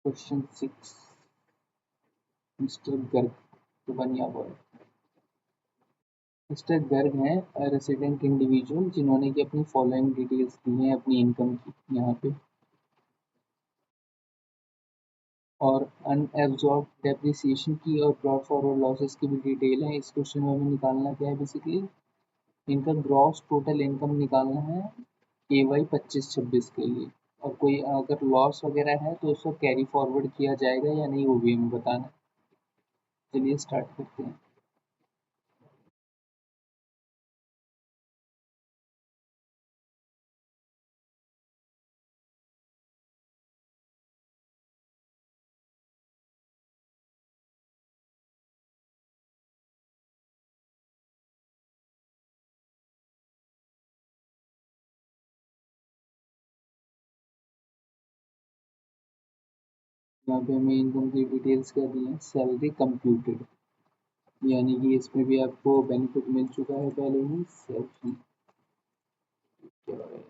क्वेश्चन 6, मिस्टर गर्ग तो बनिया बॉय। मिस्टर गर्ग हैं रेसिडेंट इंडिविजुअल जिन्होंने कि अपनी फॉलोइंग डिटेल्स दी हैं अपनी इनकम की यहाँ पे। और अनएब्जॉर्ब डेप्रिसिएशन की और ब्रॉड फॉरवर्ड लॉसेस की भी डिटेल है। इस क्वेश्चन में हमें निकालना क्या है बेसिकली, इनका ग्रॉस टोटल इनकम निकालना है AY 25-26 के लिए। और कोई अगर लॉस वगैरह है तो उसको कैरी फॉरवर्ड किया जाएगा या नहीं वो भी हमें बताना है। चलिए स्टार्ट करते हैं। यहाँ पे हमें इनकम की डिटेल्स क्या दी है, सैलरी कंप्यूटेड, यानी कि इसमें भी आपको बेनिफिट मिल चुका है पहले ही। सैलरी क्या है,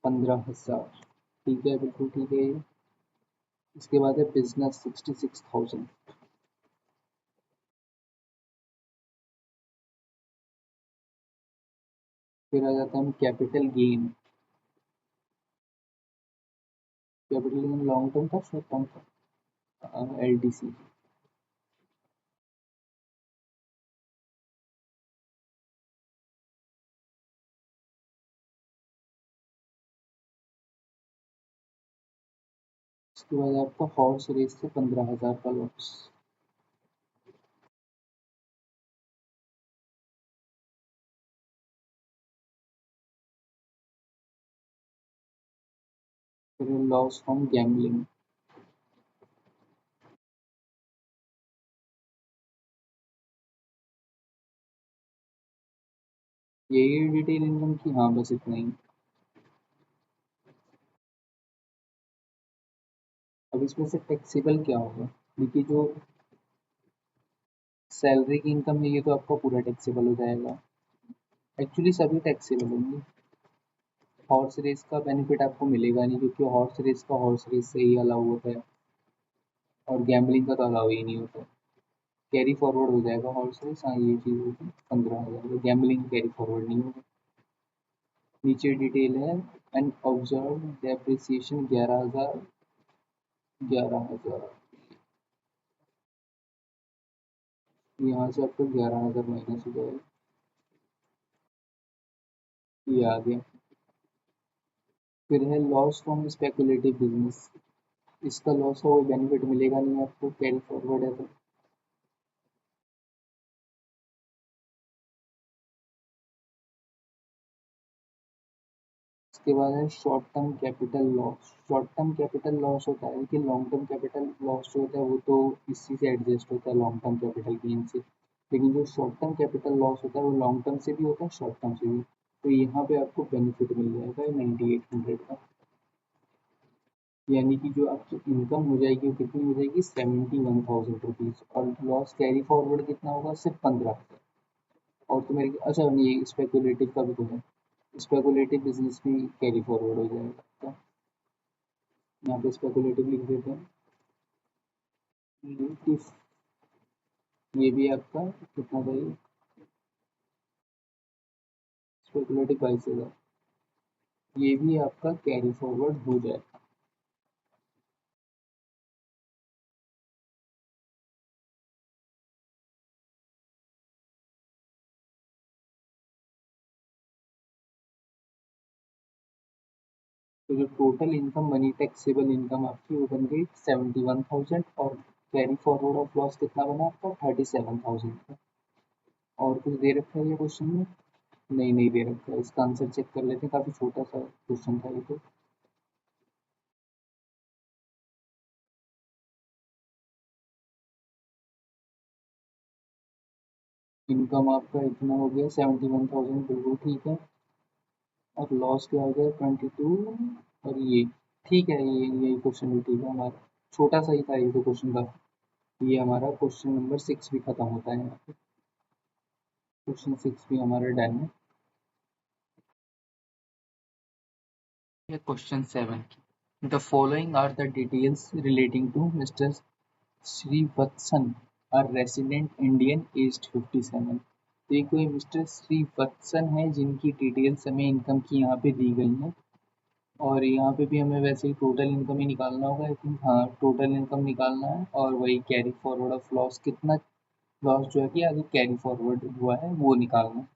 15,000, ठीक है बिल्कुल ठीक है ये। इसके बाद है बिजनेस 66,000। फिर आ जाता है capital gain. Capital gain long term था शॉर्ट टर्म था, LTC। उसके बाद आपका हॉर्स रेस से 15,000 का लॉस। फिर लॉस फ्रॉम गैम्बलिंग। यही डिटेल इनकम की, हाँ बस इतना ही। अब इसमें से टैक्सेबल क्या होगा? देखिए जो सैलरी की इनकम है ये तो आपका पूरा टैक्सेबल हो जाएगा। एक्चुअली सभी टैक्सेबल होंगे। हॉर्स रेस का बेनिफिट आपको मिलेगा नहीं क्योंकि हॉर्स रेस का हॉर्स रेस से ही अलाउ होता है और गैम्बलिंग का तो अलाउ ही नहीं होता है। कैरी फॉरवर्ड हो जाएगा हॉर्स रेस, हाँ ये चीज़ होगी 15,000। गैम्बलिंग कैरी फॉरवर्ड नहीं होगा। नीचे डिटेल है, एंड ऑब्जर्व डेप्रिसिएशन 11,000। 11,000 यहाँ से आपको 11,000 माइनस हो जाएगा। ये आ गया। फिर है लॉस फ्रॉम स्पेकुलेटिव बिजनेस। इसका लॉस का कोई बेनिफिट मिलेगा नहीं आपको, कैरी फॉरवर्ड है तो। उसके बाद है short term capital loss. Short term capital loss होता है कि लॉन्ग टर्म कैपिटल लॉस जो होता है वो तो इसी से एडजस्ट होता है, लॉन्ग टर्म कैपिटल गेन से। लेकिन जो शॉर्ट टर्म कैपिटल लॉस होता है वो लॉन्ग टर्म से भी होता है, शॉर्ट टर्म से भी। तो यहाँ पे आपको बेनिफिट मिल जाएगा 9,800 का। यानी कि जो आपकी इनकम हो जाएगी वो कितनी हो जाएगी, 71,000 रुपीज़, और लॉस कैरी फॉरवर्ड कितना होगा, सिर्फ 15। और तो मेरे, अच्छा नहीं, स्पेकुलेटिव का भी तो है। स्पेकुलेटिव बिजनेस भी कैरी फॉरवर्ड हो जाएगा आपका। यहाँ पे स्पेकुलेटिव लिख देते हैं। इफ ये भी आपका कितना था ये, स्पेकुलेटिव 22,000, ये भी आपका कैरी फॉरवर्ड हो जाएगा। तो जो टोटल इनकम बनी, टैक्सेबल इनकम आपकी, वो बन गई 71,000, और कैरी फॉरवर्ड ऑफ लॉस कितना बना आपका, 37,000 का। और कुछ दे रखा है ये क्वेश्चन में? नहीं, नहीं दे रखा है। इसका आंसर चेक कर लेते हैं, काफ़ी छोटा सा क्वेश्चन था ये तो। इनकम आपका इतना हो गया 71,000, बिल्कुल ठीक है। और लॉस क्या हो गया, 22। और ये ठीक है, ये क्वेश्चन भी ठीक है हमारा। छोटा सा ही था ये तो क्वेश्चन का। ये हमारा क्वेश्चन नंबर 6 भी खत्म होता है यहाँ पे। क्वेश्चन 6 भी हमारा डन है। Question 7, the following are the details relating to mister Srivatsan, a resident Indian aged 57। तो ये कोई मिस्टर श्रीवत्सन है जिनकी डिटेल्स हमें इनकम की यहाँ पे दी गई हैं। और यहाँ पे भी हमें वैसे ही टोटल इनकम ही निकालना होगा, आई थिंक। हाँ, टोटल इनकम निकालना है और वही कैरी फॉरवर्ड ऑफ लॉस, कितना लॉस जो है कि आगे कैरी फॉरवर्ड हुआ है वो निकालना है।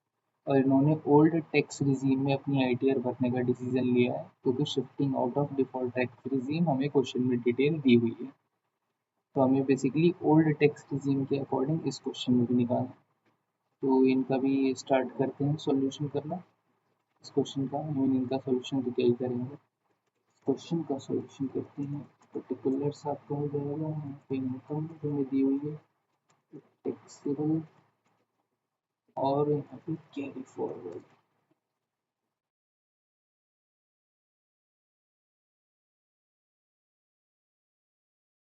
और इन्होंने ओल्ड टैक्स रिजीम में अपनी आईटीआर भरने का डिसीजन लिया है क्योंकि shifting out of default tax regime हमें क्वेश्चन में डिटेल दी हुई है। तो हमें बेसिकली ओल्ड टैक्स रिजीम के अकॉर्डिंग इस क्वेश्चन में भी निकालना है। तो इनका भी स्टार्ट करते हैं सॉल्यूशन करना, इस क्वेश्चन का। इनका सॉल्यूशन तो क्या ही करेंगे, क्वेश्चन का सॉल्यूशन करते हैं। पर्टिकुलर्स आपका हो जाएगा यहाँ पे, इनकम जो हमें दी हुई है टैक्सेबल, और यहाँ पे कैरी फॉरवर्ड।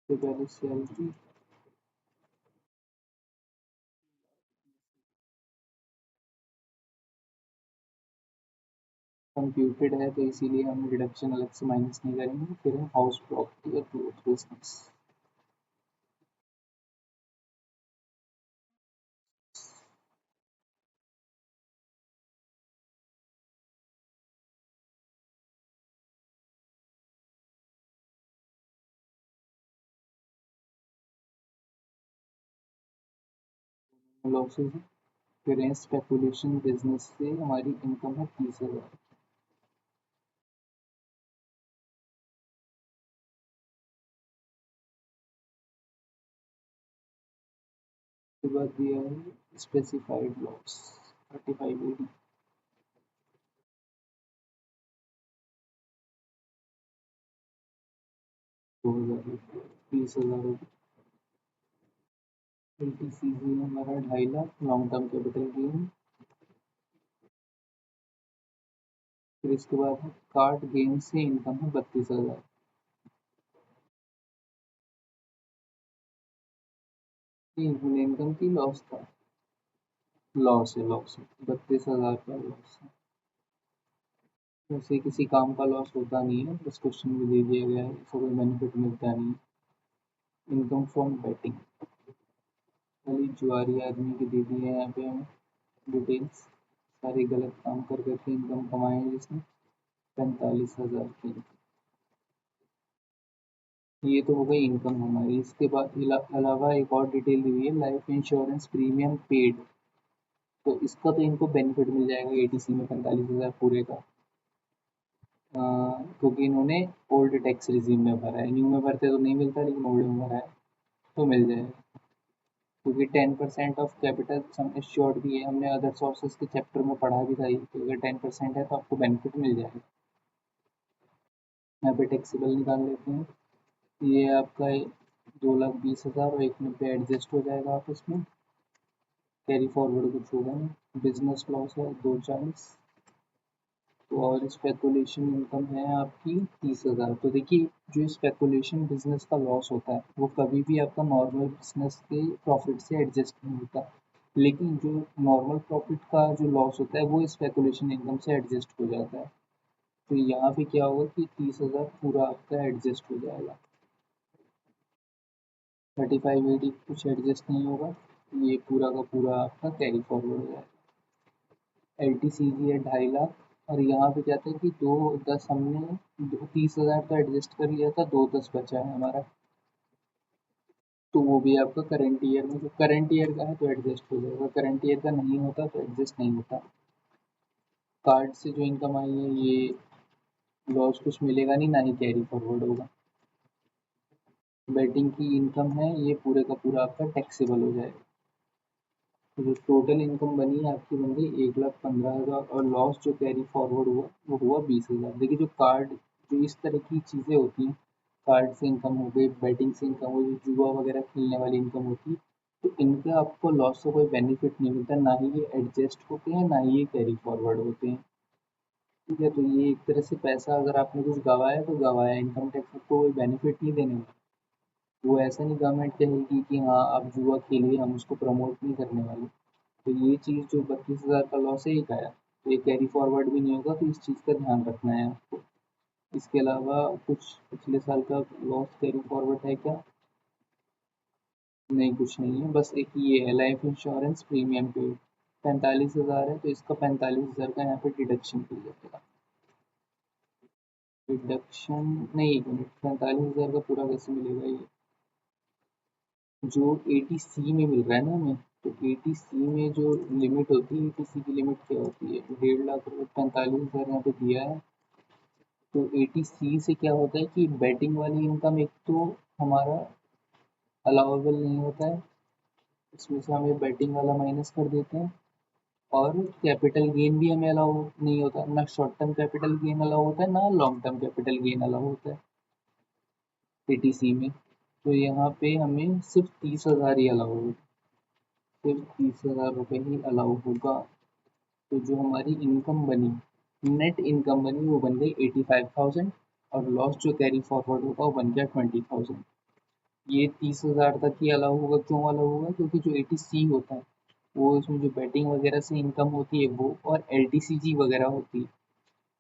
तो पहले सैलरी कंप्यूटेड है तो इसीलिए हम रिडक्शन अलग से माइनस नहीं करेंगे। फिर है हाउस प्रॉपर्टी और ग्रोथ बिजनेस। लॉसेज। फिर है स्पेकुलेशन बिजनेस से हमारी इनकम है 30,000। उसके बाद दिया है स्पेसिफाइड लॉस 3580 2000 20,000 LTCG हमारा 2.5 lakh long term capital gain. फिर इसके बाद है कार्ड गेम से इनकम है 32,000। इनकम की लॉस था, लॉस है 32,000 का लॉस है। वैसे किसी काम का लॉस होता नहीं है, बस क्वेश्चन में दे दिया गया है, इससे कोई बेनिफिट मिलता नहीं। इनकम फ्रॉम बैटिंग खाली जुआरी आदमी की दे दी है यहाँ पे हमें डिटेल्स। सारे गलत काम कर करके इनकम कमाए हैं जिसने 45,000 की। ये तो हो गई इनकम हमारी। इसके बाद अलावा एक और डिटेल दी हुई है लाइफ इंश्योरेंस प्रीमियम पेड। तो इसका तो इनको बेनिफिट मिल जाएगा एटीसी में 45,000 पूरे का, क्योंकि इन्होंने ओल्ड टैक्स रिजीम में भरा है। न्यू में भरते तो नहीं मिलता, लेकिन ओल्ड में भरा है तो मिल जाएगा। क्योंकि 10% ऑफ कैपिटल सम एश्योर्ड भी है, हमने अदर सोर्सेज के चैप्टर में पढ़ा भी था ये, तो अगर 10% है तो आपको बेनिफिट मिल जाएगा। यहाँ पे टैक्सेबल निकाल लेते हैं। ये आपका 2,20,000 और 1,90,000 एडजस्ट हो जाएगा आपस में। कैरी फॉरवर्ड कुछ होगा नहीं। बिजनेस लॉस है 2,40। तो और स्पेकुलेशन इनकम है आपकी 30,000। तो देखिए, जो स्पेकुलेशन बिजनेस का लॉस होता है वो कभी भी आपका नॉर्मल बिजनेस के प्रॉफिट से एडजस्ट नहीं होता, लेकिन जो नॉर्मल प्रॉफिट का जो लॉस होता है वो स्पेकुलेशन इनकम से एडजस्ट हो जाता है। तो यहाँ पे क्या होगा कि 30,000 पूरा आपका एडजस्ट हो जाएगा। 3580 कुछ एडजस्ट नहीं होगा, ये पूरा का पूरा आपका कैरी फॉरवर्ड हो जाएगा। LTCG है 2.5 लाख। और यहाँ पे क्या था कि 2,10 हमने 30,000 तो एडजस्ट कर लिया था, 2,10 बचा है हमारा। तो वो भी आपका करंट ईयर में, जो करंट ईयर का है तो एडजस्ट हो जाएगा, करंट ईयर का नहीं होता तो एडजस्ट नहीं होता। कार्ड से जो इनकम आई है ये लॉस कुछ मिलेगा नहीं, ना ही कैरी फॉरवर्ड होगा। बेटिंग की इनकम है ये पूरे का पूरा आपका टैक्सेबल हो जाएगा। तो जो टोटल इनकम बनी है आपकी बन गई 1,15,000, और लॉस जो कैरी फॉरवर्ड हुआ वो हुआ 20,000। देखिए, जो कार्ड, जो इस तरह की चीज़ें होती हैं, कार्ड से इनकम हो गई, बैटिंग से इनकम हो गई, जुआ वगैरह खेलने वाली इनकम होती है, तो इनका आपको लॉस से कोई बेनिफिट नहीं मिलता, ना ही ये एडजस्ट होते हैं, ना ही ये कैरी फॉरवर्ड होते हैं। ठीक है, तो ये एक तरह से पैसा अगर आपने कुछ गवाया तो गवाया, इनकम टैक्स आपको कोई बेनिफिट नहीं देने वाला। वो ऐसा नहीं गवर्नमेंट कहेगी कि हाँ आप जुआ खेलिए, हम उसको प्रमोट नहीं करने वाले। तो ये चीज़ जो 32,000 का लॉस है ये का है, तो ये कैरी फॉरवर्ड भी नहीं होगा, तो इस चीज़ का ध्यान रखना है आपको। इसके अलावा कुछ पिछले साल का लॉस कैरी फॉरवर्ड है क्या? नहीं, कुछ नहीं है, बस एक ये है लाइफ इंश्योरेंस प्रीमियम पे 45,000 है, तो इसका 45,000 का यहाँ पे डिडक्शन किया जाएगा। डिडक्शन नहीं, 1 मिनट, 45,000 का पूरा कैसे मिलेगा ये? जो एटीसी में मिल रहा है ना हमें, तो एटीसी में जो लिमिट होती है, एटीसी की लिमिट क्या होती है? 1.5 लाख रुपये, 45,000 यहाँ पे दिया है। तो एटीसी से क्या होता है कि बैटिंग वाली इनकम एक तो हमारा अलाउेबल नहीं होता है, इसमें से हमें बैटिंग वाला माइनस कर देते हैं। और कैपिटल गेन भी हमें अलाउ नहीं होता, ना short term capital gain allow होता है, ना long term capital gain allow होता है एटीसी में। तो यहाँ पे हमें सिर्फ 30,000 ही अलाउ होगा, सिर्फ 30,000 रुपये ही अलाउ होगा। तो जो हमारी इनकम बनी, नेट इनकम बनी, वो बन गई 85,000, और लॉस जो कैरी फॉरवर्ड होगा वो बन गया 20,000। ये 30,000 तक ही अलाउ होगा। क्यों अलाउ होगा? क्योंकि जो एटीसी होता है वो, इसमें जो बैटिंग वगैरह से इनकम होती है वो, और एलटीसीजी वगैरह होती है,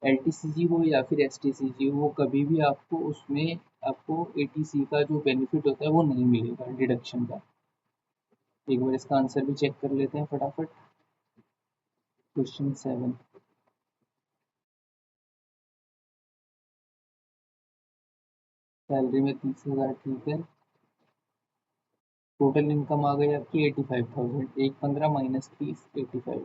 एलटीसीजी हो या फिर एसटीसीजी हो, कभी भी आपको उसमें आपको एटीसी का जो बेनिफिट होता है वो नहीं मिलेगा डिडक्शन का। एक बार इसका आंसर भी चेक कर लेते हैं फटाफट। क्वेश्चन 7, सैलरी में 30,000 ठीक है। टोटल इनकम आ गई आपकी 85,000। 1,15 माइनस 30 85,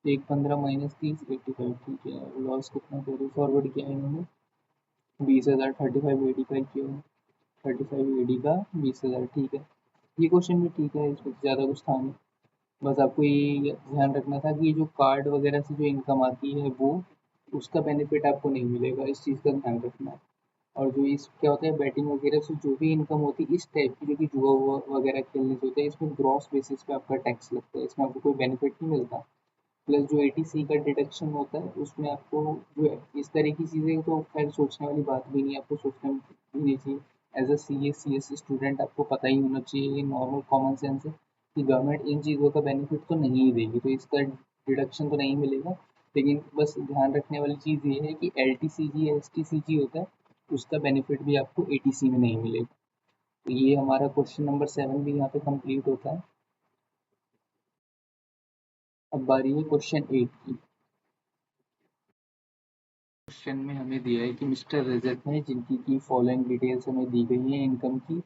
1,15 माइनस 30 85, ठीक है। लॉस कितना कैरी फॉरवर्ड किया इन्होंने? 20,000। 3580 का किया, 3580 का 20,000, ठीक है। ये क्वेश्चन भी ठीक है, इसमें ज़्यादा कुछ था नहीं। बस आपको ये ध्यान रखना था कि जो कार्ड वगैरह से जो इनकम आती है वो उसका बेनिफिट आपको नहीं मिलेगा, इस चीज़ का ध्यान रखना है। और जो इस क्या होता है बैटिंग वगैरह से जो भी इनकम होती है इस टाइप की, जो कि जुआ हुआ वगैरह खेलने से होता है, इसमें ग्रॉस बेसिस पे आपका टैक्स लगता है, इसमें आपको कोई बेनिफिट नहीं मिलता। प्लस जो एटीसी का डिडक्शन होता है उसमें आपको जो है इस तरह की चीज़ें तो खैर सोचने वाली बात भी नहीं है, आपको सोचना भी नहीं चाहिए। As a C S student आपको पता ही होना चाहिए, ये नॉर्मल कॉमन सेंस है कि गवर्नमेंट इन चीज़ों का बेनिफिट तो नहीं ही देगी, तो इसका डिडक्शन तो नहीं मिलेगा। लेकिन बस ध्यान रखने वाली चीज़ ये है कि L T C G S T C G होता है, उसका बेनिफिट भी आपको ए टी सी में नहीं मिलेगा। तो ये हमारा क्वेश्चन नंबर 7 भी यहाँ पे कंप्लीट होता है। अब बारी है क्वेश्चन 8 की। क्वेश्चन में हमें दिया है कि मिस्टर रजत हैं जिनकी की फॉलोइंग डिटेल्स हमें दी गई हैं इनकम की,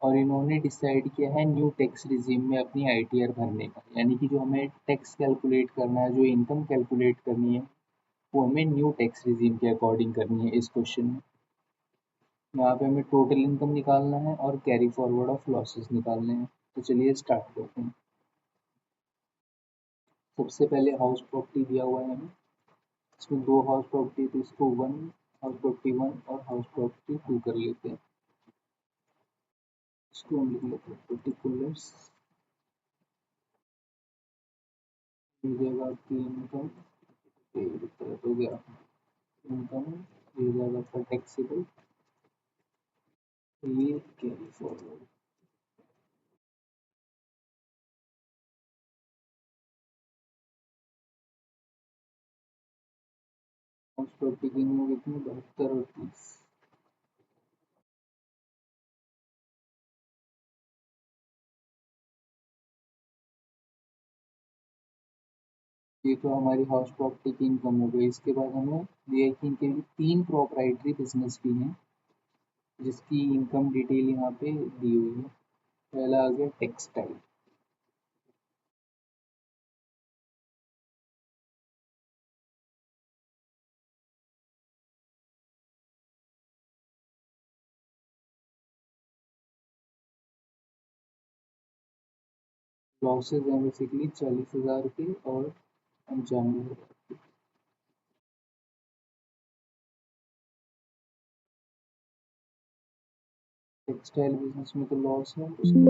और इन्होंने डिसाइड किया है न्यू टैक्स रिजीम में अपनी आईटीआर भरने का, यानी कि जो हमें टैक्स कैलकुलेट करना है, जो इनकम कैलकुलेट करनी है, वो हमें न्यू टैक्स रिजीम के अकॉर्डिंग करनी है। इस क्वेश्चन में यहाँ पे हमें टोटल इनकम निकालना है और कैरी फॉरवर्ड ऑफ लॉसेस निकालने हैं। तो चलिए स्टार्ट करते हैं। सबसे पहले हाउस प्रॉपर्टी दिया हुआ है हमें, इसमें दो हाउस प्रॉपर्टी, तो इसको वन हाउस प्रॉपर्टी वन और हाउस प्रॉपर्टी टू कर लेते हैं। इसको हम लिख लेते हैं पर्टिकुलर्स। ये जाएगा आपकी इनकम, ये हो गया इनकम, ये जाएगा आपका टैक्सेबल, ये कैरी फॉरवर्ड। हाउस प्रॉपर्टी की इनकम कितनी, 72 और 30। ये तो हमारी हाउस प्रॉपर्टी की इनकम हो गई। इसके बाद हमें दिया है कि इनके तीन प्रोपराइटरी बिजनेस भी हैं जिसकी इनकम डिटेल यहाँ पे दी हुई है। पहला आ गया टेक्सटाइल। लॉसेज हैं बेसिकली 40,000 के और 95,000। टेक्सटाइल बिजनेस में तो लॉस है। उसके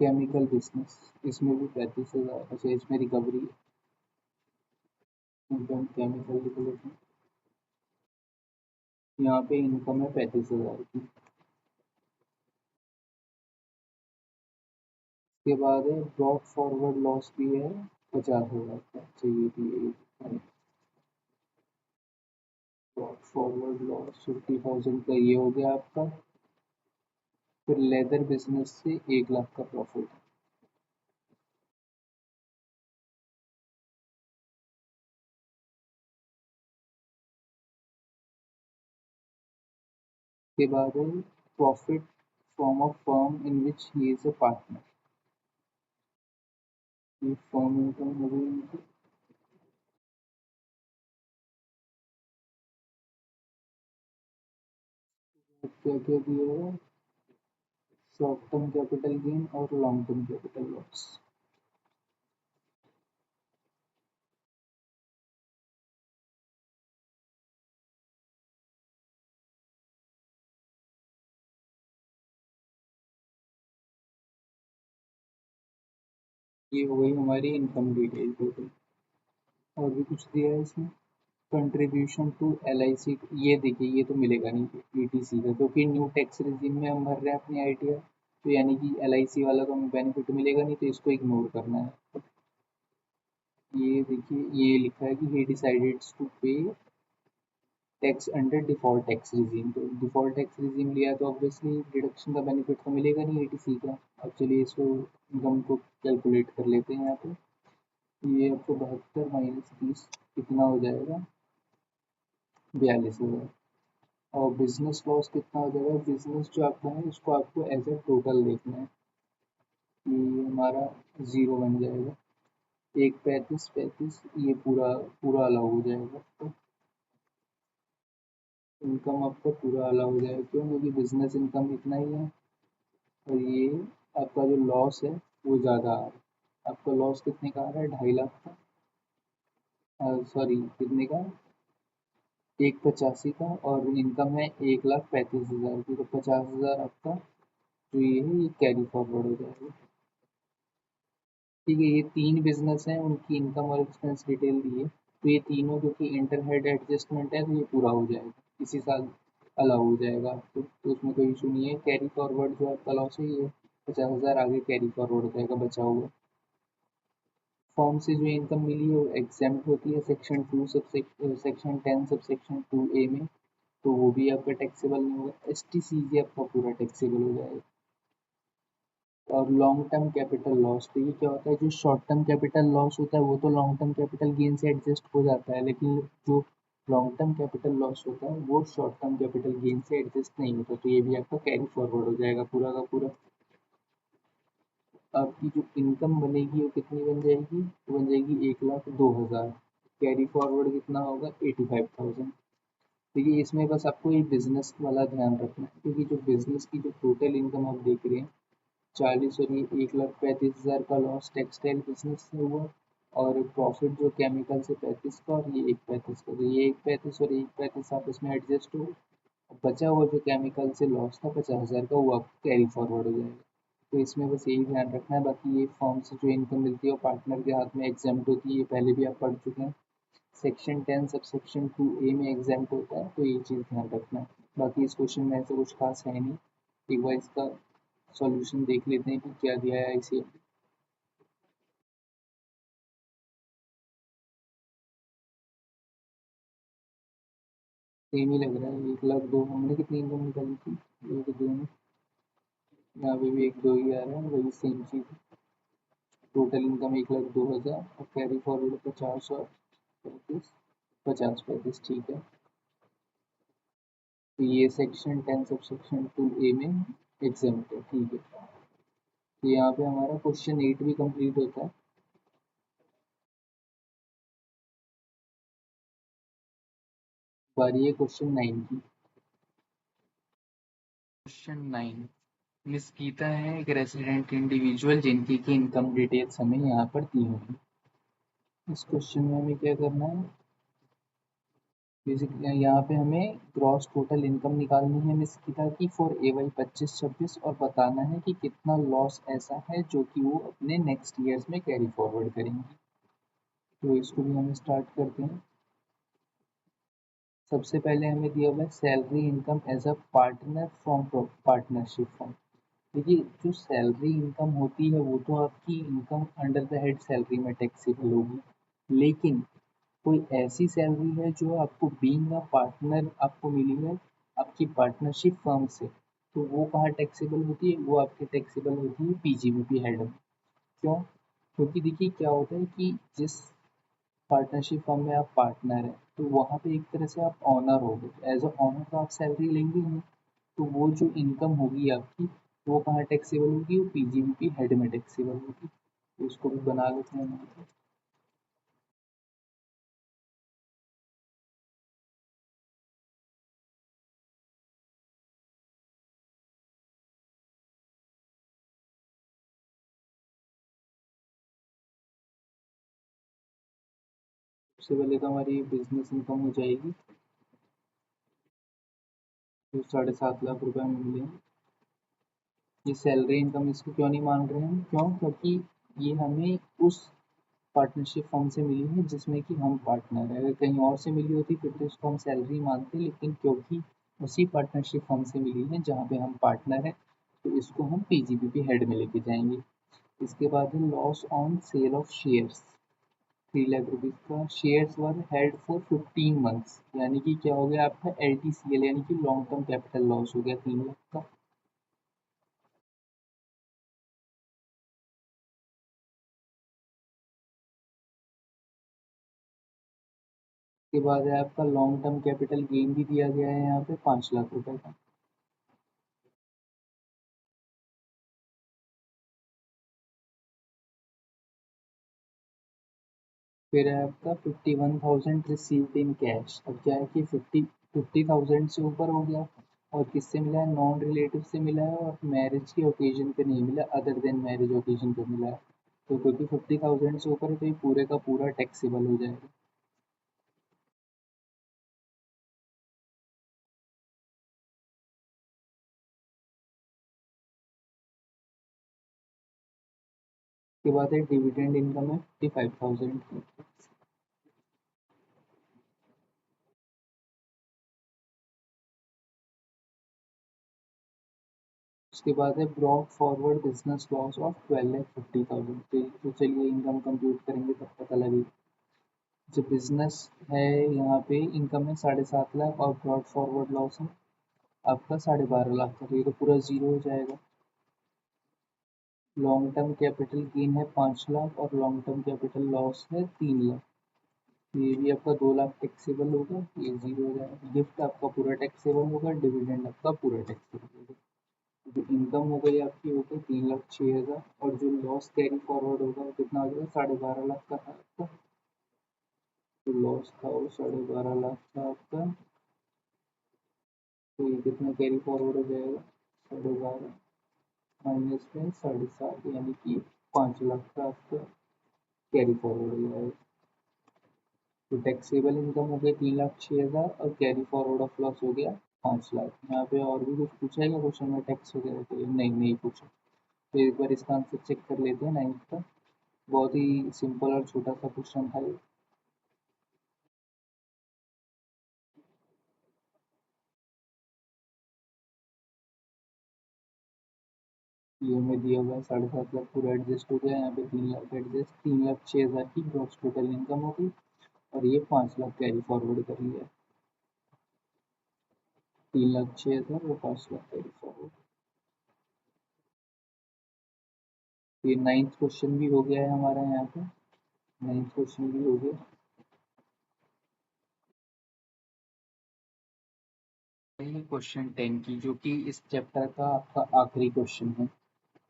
केमिकल बिजनेस, इसमें भी 35,000, अच्छा इसमें रिकवरी है। इनकम केमिकल लिख, यहाँ पे इनकम है 35,000 की। उसके बाद है ब्रॉड फॉरवर्ड लॉस भी है 50,000 का, चाहिए भी ब्रॉड फॉरवर्ड लॉस 50,000 का, ये हो गया आपका। फिर लेदर बिजनेस से 1 लाख का प्रॉफिट। उसके बाद है profit from a firm in which he is a partner. ये फर्म इनकम हो गई इनकी। क्या क्या दिया है, शॉर्ट टर्म कैपिटल गेन और लॉन्ग टर्म कैपिटल लॉस। ये हो गई हमारी इनकम डिटेल टोटल। और भी कुछ दिया है इसमें, कंट्रीब्यूशन टू एल आई सी, ये देखिए ये तो मिलेगा नहीं ई टी सी का, क्योंकि न्यू टैक्स रिजीम में हम भर रहे हैं अपनी आई टी आर, तो यानी कि एल आई सी वाला तो हमें बेनिफिट मिलेगा नहीं, तो इसको इग्नोर करना है। ये देखिए ये लिखा है कि he डिसाइडेड टू पे tax under default tax regime, तो डिफॉल्ट टैक्स रिजीम लिया तो ऑब्वियसली डिडक्शन का बेनिफिट तो मिलेगा नहीं एटीसी का। अब चलिए इसको इनकम को कैलकुलेट कर लेते हैं यहाँ पे। ये आपको 72 - 30 कितना हो जाएगा, 42,000। और बिजनेस लॉस कितना हो जाएगा, बिजनेस जो आपका है उसको आपको एज ए टोटल देखना है, ये हमारा ज़ीरो बन जाएगा। एक 35 ये पूरा पूरा अलग हो जाएगा आपका। इनकम आपका पूरा अलग हो जाएगा, क्यों, क्योंकि बिजनेस इनकम इतना ही है। और ये आपका जो लॉस है वो ज़्यादा आ रहा है। आपका लॉस कितने का आ रहा है, 2.5 लाख का, सॉरी कितने का, 185 का, और इनकम है 1,35,000 की, तो 50,000 आपका जो ये है ये कैरी फॉरवर्ड हो जाएगा। ठीक है, ये 3 बिज़नेस हैं, उनकी इनकम और एक्सपेंस डिटेल दी है, तो ये तीनों क्योंकि इंटर हेड एडजस्टमेंट है तो ये पूरा हो जाएगा, इसी साल अलाउ हो जाएगा आपको, तो उसमें कोई इशू नहीं है। कैरी फॉरवर्ड जो आपका लॉस है ये 50,000 आगे कैरी फॉरवर्ड हो जाएगा बचा हुआ। फर्म से जो इनकम मिली है वो एग्जेम्प्ट होती है section 2 section 10 sub section 2A में, तो वो भी आपका टैक्सेबल नहीं होगा। STCG आपका पूरा टैक्सेबल हो जाएगा। और लॉन्ग टर्म कैपिटल लॉस, तो ये क्या होता है, जो शॉर्ट टर्म कैपिटल लॉस होता है वो तो लॉन्ग टर्म कैपिटल गेन से एडजस्ट हो जाता है, लेकिन जो लॉन्ग टर्म कैपिटल लॉस होता है वो शॉर्ट टर्म कैपिटल गेन से एडजस्ट नहीं होता, तो ये भी आपका कैरी फॉरवर्ड हो जाएगा पूरा का पूरा। आपकी जो इनकम बनेगी वो कितनी बन जाएगी, वो बन जाएगी 1,02,000। कैरी फॉरवर्ड कितना होगा, 85,000। देखिए इसमें बस आपको ये बिजनेस वाला ध्यान रखना है, क्योंकि जो बिजनेस की जो टोटल इनकम आप देख रहे हैं 40 और ये 1,35,000 का लॉस टेक्सटाइल बिजनेस से हुआ, और प्रॉफिट जो केमिकल से 35 का, और ये एक 35 का, तो ये एक 35 और एक 35 आपस में एडजस्ट हो, बचा हुआ जो केमिकल से लॉस था 50,000 का वो आपको कैरी फॉरवर्ड हो जाएगा। तो इसमें बस यही ध्यान रखना है, बाकी ये फर्म से जो इनकम मिलती है वो पार्टनर के हाथ में एग्जाम्प्ट होती है, ये पहले भी आप पढ़ चुके हैं, सेक्शन 10 सब सेक्शन 2A में एग्जाम्प्ट होता है, तो ये चीज़ ध्यान रखना है। बाकी इस क्वेश्चन में ऐसा कुछ खास है नहीं, एक बार इसका सॉल्यूशन देख लेते हैं कि क्या दिया है इसे। सेम ही लग रहा है, 1,02,000 हमने कितनी इनकम निकाली थी, एक दो में, यहाँ पे भी एक दो ही आ रहा है, वही सेम चीज़। टोटल इनकम 1,02,000 और कैरी फॉरवर्ड 50 और 35, 50 35, ठीक है। तो ये सेक्शन 10 सब सेक्शन 2A में एग्जाम्प्ट है, ठीक है। तो यहाँ पे हमारा क्वेश्चन 8 भी कंप्लीट होता है। बारी है क्वेश्चन 9 की। क्वेश्चन 9, मिस गीता है एक रेसिडेंट इंडिविजुअल जिनकी की इनकम डिटेल्स हमें यहाँ पर दी होगी। इस क्वेश्चन में हमें क्या करना है, बेसिकली यहाँ पे हमें ग्रॉस टोटल इनकम निकालनी है मिस गीता की फॉर AY 25-26, और बताना है कि कितना लॉस ऐसा है जो कि वो अपने नेक्स्ट ईयर्स में कैरी फॉरवर्ड करेंगी। तो इसको भी हम स्टार्ट करते हैं। सबसे पहले हमें दिया हुआ है salary income as a partner from partnership firm. देखिए जो सैलरी इनकम होती है वो तो आपकी income under the head salary में टैक्सेबल होगी, लेकिन कोई ऐसी सैलरी है जो आपको बीइंग अ पार्टनर आपको मिली है आपकी पार्टनरशिप फर्म से, तो वो कहाँ टैक्सेबल होती है, वो आपकी टैक्सेबल होती है PGBP हेड में। क्यों? क्योंकि देखिए क्या होता है कि जिस पार्टनरशिप फर्म में आप पार्टनर हैं तो वहाँ पे एक तरह से आप ऑनर हो गए, एज अ ऑनर तो आप सैलरी लेंगे ही नहीं, तो वो जो इनकम होगी आपकी वो कहाँ टैक्सेबल होगी, वो PGBP हेड में टैक्सेबल होगी, तो उसको भी बना लेते हैं यहाँ पे। सबसे पहले तो हमारी बिजनेस इनकम हो जाएगी, जो 7.5 लाख रुपए हमें मिलेंगे। ये सैलरी इनकम इसको क्यों नहीं मान रहे हैं, क्यों, क्योंकि ये हमें उस पार्टनरशिप फर्म से मिली है जिसमें कि हम पार्टनर है, अगर कहीं और से मिली होती फिर तो इसको हम सैलरी मानते, लेकिन क्योंकि उसी पार्टनरशिप फर्म से मिली है जहाँ पे हम पार्टनर हैं, तो इसको हम PGBP हेड में लेके जाएंगे। इसके बाद है loss on sale of shares, 3 lakh rupees का, shares were held for 15 months, यानी कि क्या हो गया आपका LTCL, यानी कि लॉन्ग टर्म कैपिटल लॉस हो गया 3 लाख का। उसके बाद है आपका लॉन्ग टर्म कैपिटल गेन भी दिया गया है यहाँ पे 5 लाख रुपए का। फिर है आपका 51,000 रिसीव्ड इन कैश, अब क्या है कि 50,000 से ऊपर हो गया, और किससे मिला है? नॉन रिलेटिव से मिला है और मैरिज के ओकेजन पे नहीं मिला, अदर देन मैरिज ओकेजन पे मिला है। तो क्योंकि 50,000 से ऊपर है तो ये पूरे का पूरा टैक्सेबल हो जाएगा। उसके बाद है डिविडेंड इनकम है 55,000 की। उसके बाद है brought forward business loss of 12,50,000। तो चलिए इनकम कंप्यूट करेंगे तब पता लगेगा। जो बिजनेस है यहाँ पे इनकम है 7.5 लाख और ब्रॉड फॉरवर्ड लॉस है आपका 12.5 लाख का, तो ये तो पूरा जीरो हो जाएगा। लॉन्ग टर्म कैपिटल गेन है 5 लाख और लॉन्ग टर्म कैपिटल लॉस है 3 लाख। तो ये भी आपका 2 लाख टैक्सेबल होगा, ये जीरो हो जाएगा। गिफ्ट आपका पूरा टैक्सेबल होगा, डिविडेंड आपका पूरा टैक्सेबल होगा। जो इनकम हो गई आपकी हो गई 3,06,000 और जो लॉस कैरी फॉरवर्ड होगा वो कितना हो जाएगा? 12.5 लाख का था आपका। तो लॉस था वो 12.5 लाख का आपका। तो ये कितना कैरी फॉरवर्ड हो जाएगा? 12.5 माइनस में 7.5 यानी कि 5 लाख का आपका कैरी फॉरवर्ड हो जाएगा। तो टैक्सेबल इनकम हो गया 3,06,000 और कैरी फॉरवर्ड ऑफ लॉस हो गया 5 लाख। यहाँ पे और भी कुछ पूछा है क्या क्वेश्चन में टैक्स वगैरह के लिए? नहीं, नहीं पूछा। तो एक बार इसका आंसर चेक कर लेते हैं 9th का। बहुत ही सिंपल और छोटा सा क्वेश्चन था ये। ये में दिया हुआ है 7.5 लाख पूरा एडजस्ट हो गया, यहाँ पे 3 लाख एडजस्ट, 3,06,000 की ग्रॉस टोटल इनकम होगी और ये 5 लाख कैरी फॉरवर्ड कर लिया। 3,06,000 और 5 लाख कैरी फॉरवर्ड। ये 9th क्वेश्चन भी हो गया है हमारा यहाँ पे। 9th क्वेश्चन भी हो गया। क्वेश्चन 10 की, जो कि इस चैप्टर का आपका आखिरी क्वेश्चन है।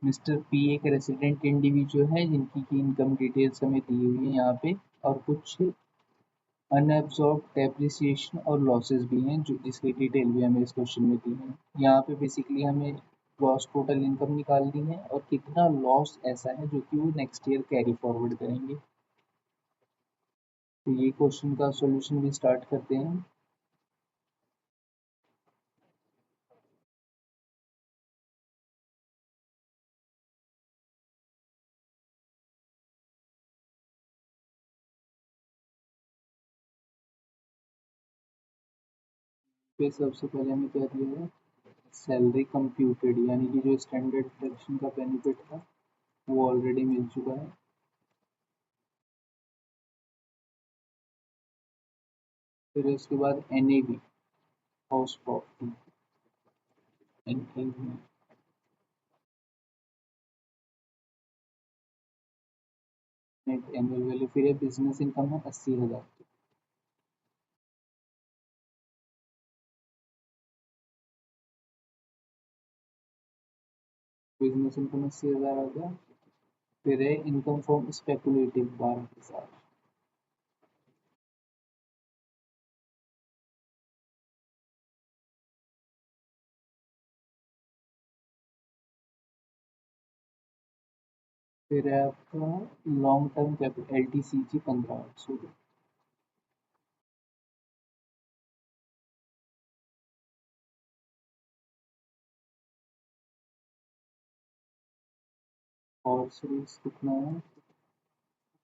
मिस्टर पी एक रेसिडेंट इंडिविजुअल है जिनकी की इनकम डिटेल्स हमें दी हुई है यहाँ पे, और कुछ अनएब्सॉर्ब डेप्रिसिएशन और लॉसेस भी हैं जो जिसकी डिटेल भी हमें इस क्वेश्चन में दी है। यहाँ पे बेसिकली हमें ग्रॉस टोटल इनकम निकालनी है और कितना लॉस ऐसा है जो कि वो नेक्स्ट ईयर कैरी फॉरवर्ड करेंगे। तो ये क्वेश्चन का सॉल्यूशन भी स्टार्ट करते हैं। फिर सबसे पहले हमें क्या दिया है? सैलरी कंप्यूटेड, यानी कि जो स्टैंडर्ड डिडक्शन का बेनिफिट था वो ऑलरेडी मिल चुका है। फिर उसके बाद NAV, house property, NAV. Net annual value, फिर बिजनेस इनकम है 80,000। बिजनेस इनकम 80,000 आ गया। फिर है इनकम फ्रॉम स्पेकुलेटिव 12,000। फिर है आपका लॉन्ग टर्म कैपिटल LTCG 15,800। और सीरीज कितना है?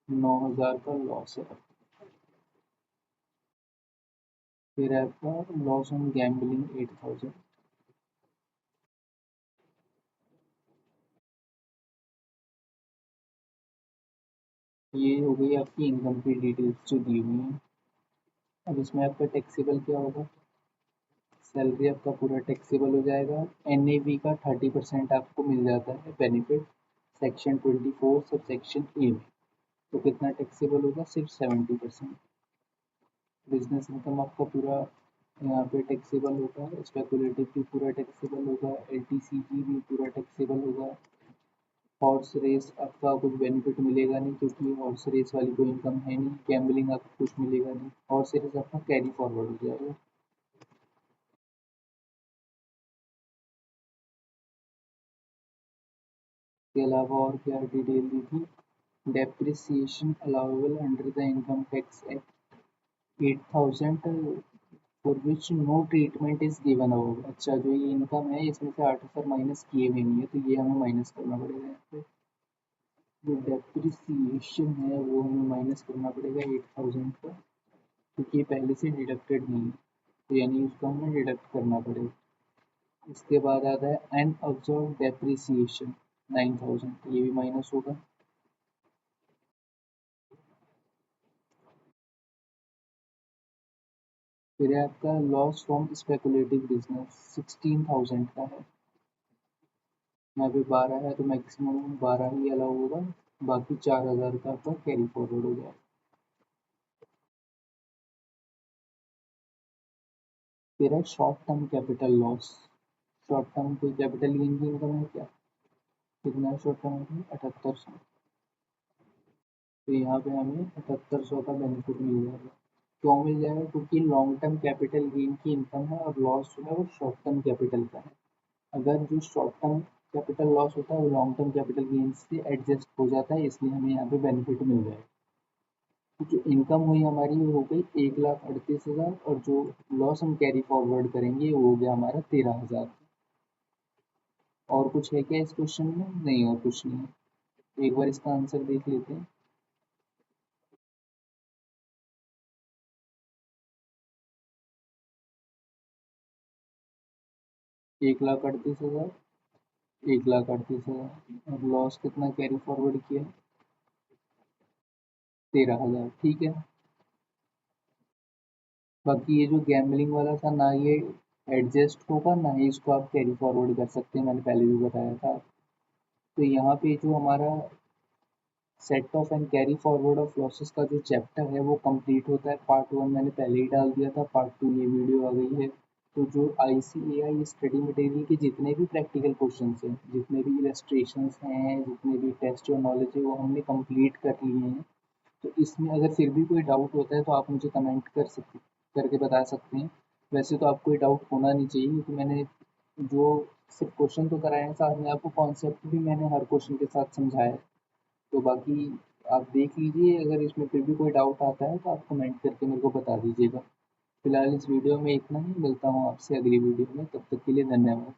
9,000 का लॉस है। फिर है आपका लॉस ऑन गैम्बलिंग 8,000। ये हो गई आपकी इनकम की डिटेल्स जो दी हुई है। अब इसमें आपका टैक्सेबल क्या होगा? सैलरी आपका पूरा टैक्सेबल हो जाएगा। एनएवी का 30% आपको मिल जाता है benefit section 24 sub section A में। तो कितना टैक्सेबल होगा? सिर्फ 70%। बिजनेस इनकम आपका पूरा यहाँ पे टैक्सेबल होगा, स्पेकुलेटिव भी पूरा टैक्सेबल होगा, LTCG भी पूरा टैक्सेबल होगा। हॉर्स रेस आपका कुछ बेनिफिट मिलेगा नहीं क्योंकि हॉर्स रेस वाली कोई इनकम है नहीं। गैम्बलिंग आपको कुछ मिलेगा नहीं। हॉर्स रेस आपका कैरी फॉरवर्ड हो जाएगा। के अलावा और क्या डिटेल दी थी, depreciation allowable under the income tax act 8000 for which no treatment is given above. अच्छा, जो ये इनकम है इसमें से 8000 माइनस किए हुए नहीं है, तो ये हमें माइनस करना पड़ेगा यहाँ पे। जो डेप्रिसिएशन है वो हमें माइनस करना पड़ेगा 8000 का, क्योंकि ये पहले से डिडक्टेड नहीं है, तो यानी उसको हमें डिडक्ट करना पड़ेगा। इसके बाद आता है अनअब्जॉर्ब डेप्रिसिएशन 9000, ये भी माइनस होगा। फिर है आपका लॉस फ्रॉम स्पेकुलेटिव बिजनेस 16000 का है। यहाँ पे 12 है तो मैक्सिमम 12 ही अलाउ होगा, बाकी 4000 का आपका कैरी फॉरवर्ड हो जाएगा। फिर है short term capital loss. Short term कोई कैपिटल गेन की इनकम है क्या? कितना शॉर्ट टर्म है? 7800। तो यहाँ पे हमें 7800 का बेनिफिट मिल जाएगा। क्यों मिल जाएगा? क्योंकि लॉन्ग टर्म कैपिटल गेन की इनकम है और लॉस जो है वो शॉर्ट टर्म कैपिटल का है। अगर जो शॉर्ट टर्म कैपिटल लॉस होता है वो लॉन्ग टर्म कैपिटल गेन से एडजस्ट हो जाता है, इसलिए हमें यहाँ पे बेनिफिट मिल जाएगा। तो जो इनकम हुई हमारी वो हो गई 1,38,000, और जो लॉस हम कैरी फॉरवर्ड करेंगे वो हो गया हमारा 13,000। और कुछ है क्या इस क्वेश्चन में? नहीं, और कुछ नहीं है। एक बार इसका आंसर देख लेते हैं। 1,38,000, 1,38,000, और लॉस कितना कैरी फॉरवर्ड किया? 13,000। ठीक है। बाकी ये जो गैम्बलिंग वाला था ना, ये एडजस्ट होगा ना ही इसको आप कैरी फॉरवर्ड कर सकते हैं, मैंने पहले भी बताया था। तो यहाँ पे जो हमारा set of and carry forward of losses का जो चैप्टर है वो कंप्लीट होता है। पार्ट 1 मैंने पहले ही डाल दिया था, पार्ट 2 ये वीडियो आ गई है। तो जो ICAI स्टडी मटेरियल के जितने भी प्रैक्टिकल क्वेश्चंस हैं, जितने भी इलस्ट्रेशंस हैं, जितने भी टेस्ट और नॉलेज है, वो हमने कंप्लीट कर लिए हैं। तो इसमें अगर फिर भी कोई डाउट होता है तो आप मुझे कमेंट करके बता सकते हैं। वैसे तो आपको कोई डाउट होना नहीं चाहिए, क्योंकि मैंने जो सिर्फ क्वेश्चन तो कराए हैं, साथ में आपको कॉन्सेप्ट भी मैंने हर क्वेश्चन के साथ समझाया है। तो बाकी आप देख लीजिए, अगर इसमें फिर भी कोई डाउट आता है तो आप कमेंट करके मेरे को बता दीजिएगा। फिलहाल इस वीडियो में इतना ही, मिलता हूँ आपसे अगली वीडियो में, तब तक के लिए धन्यवाद।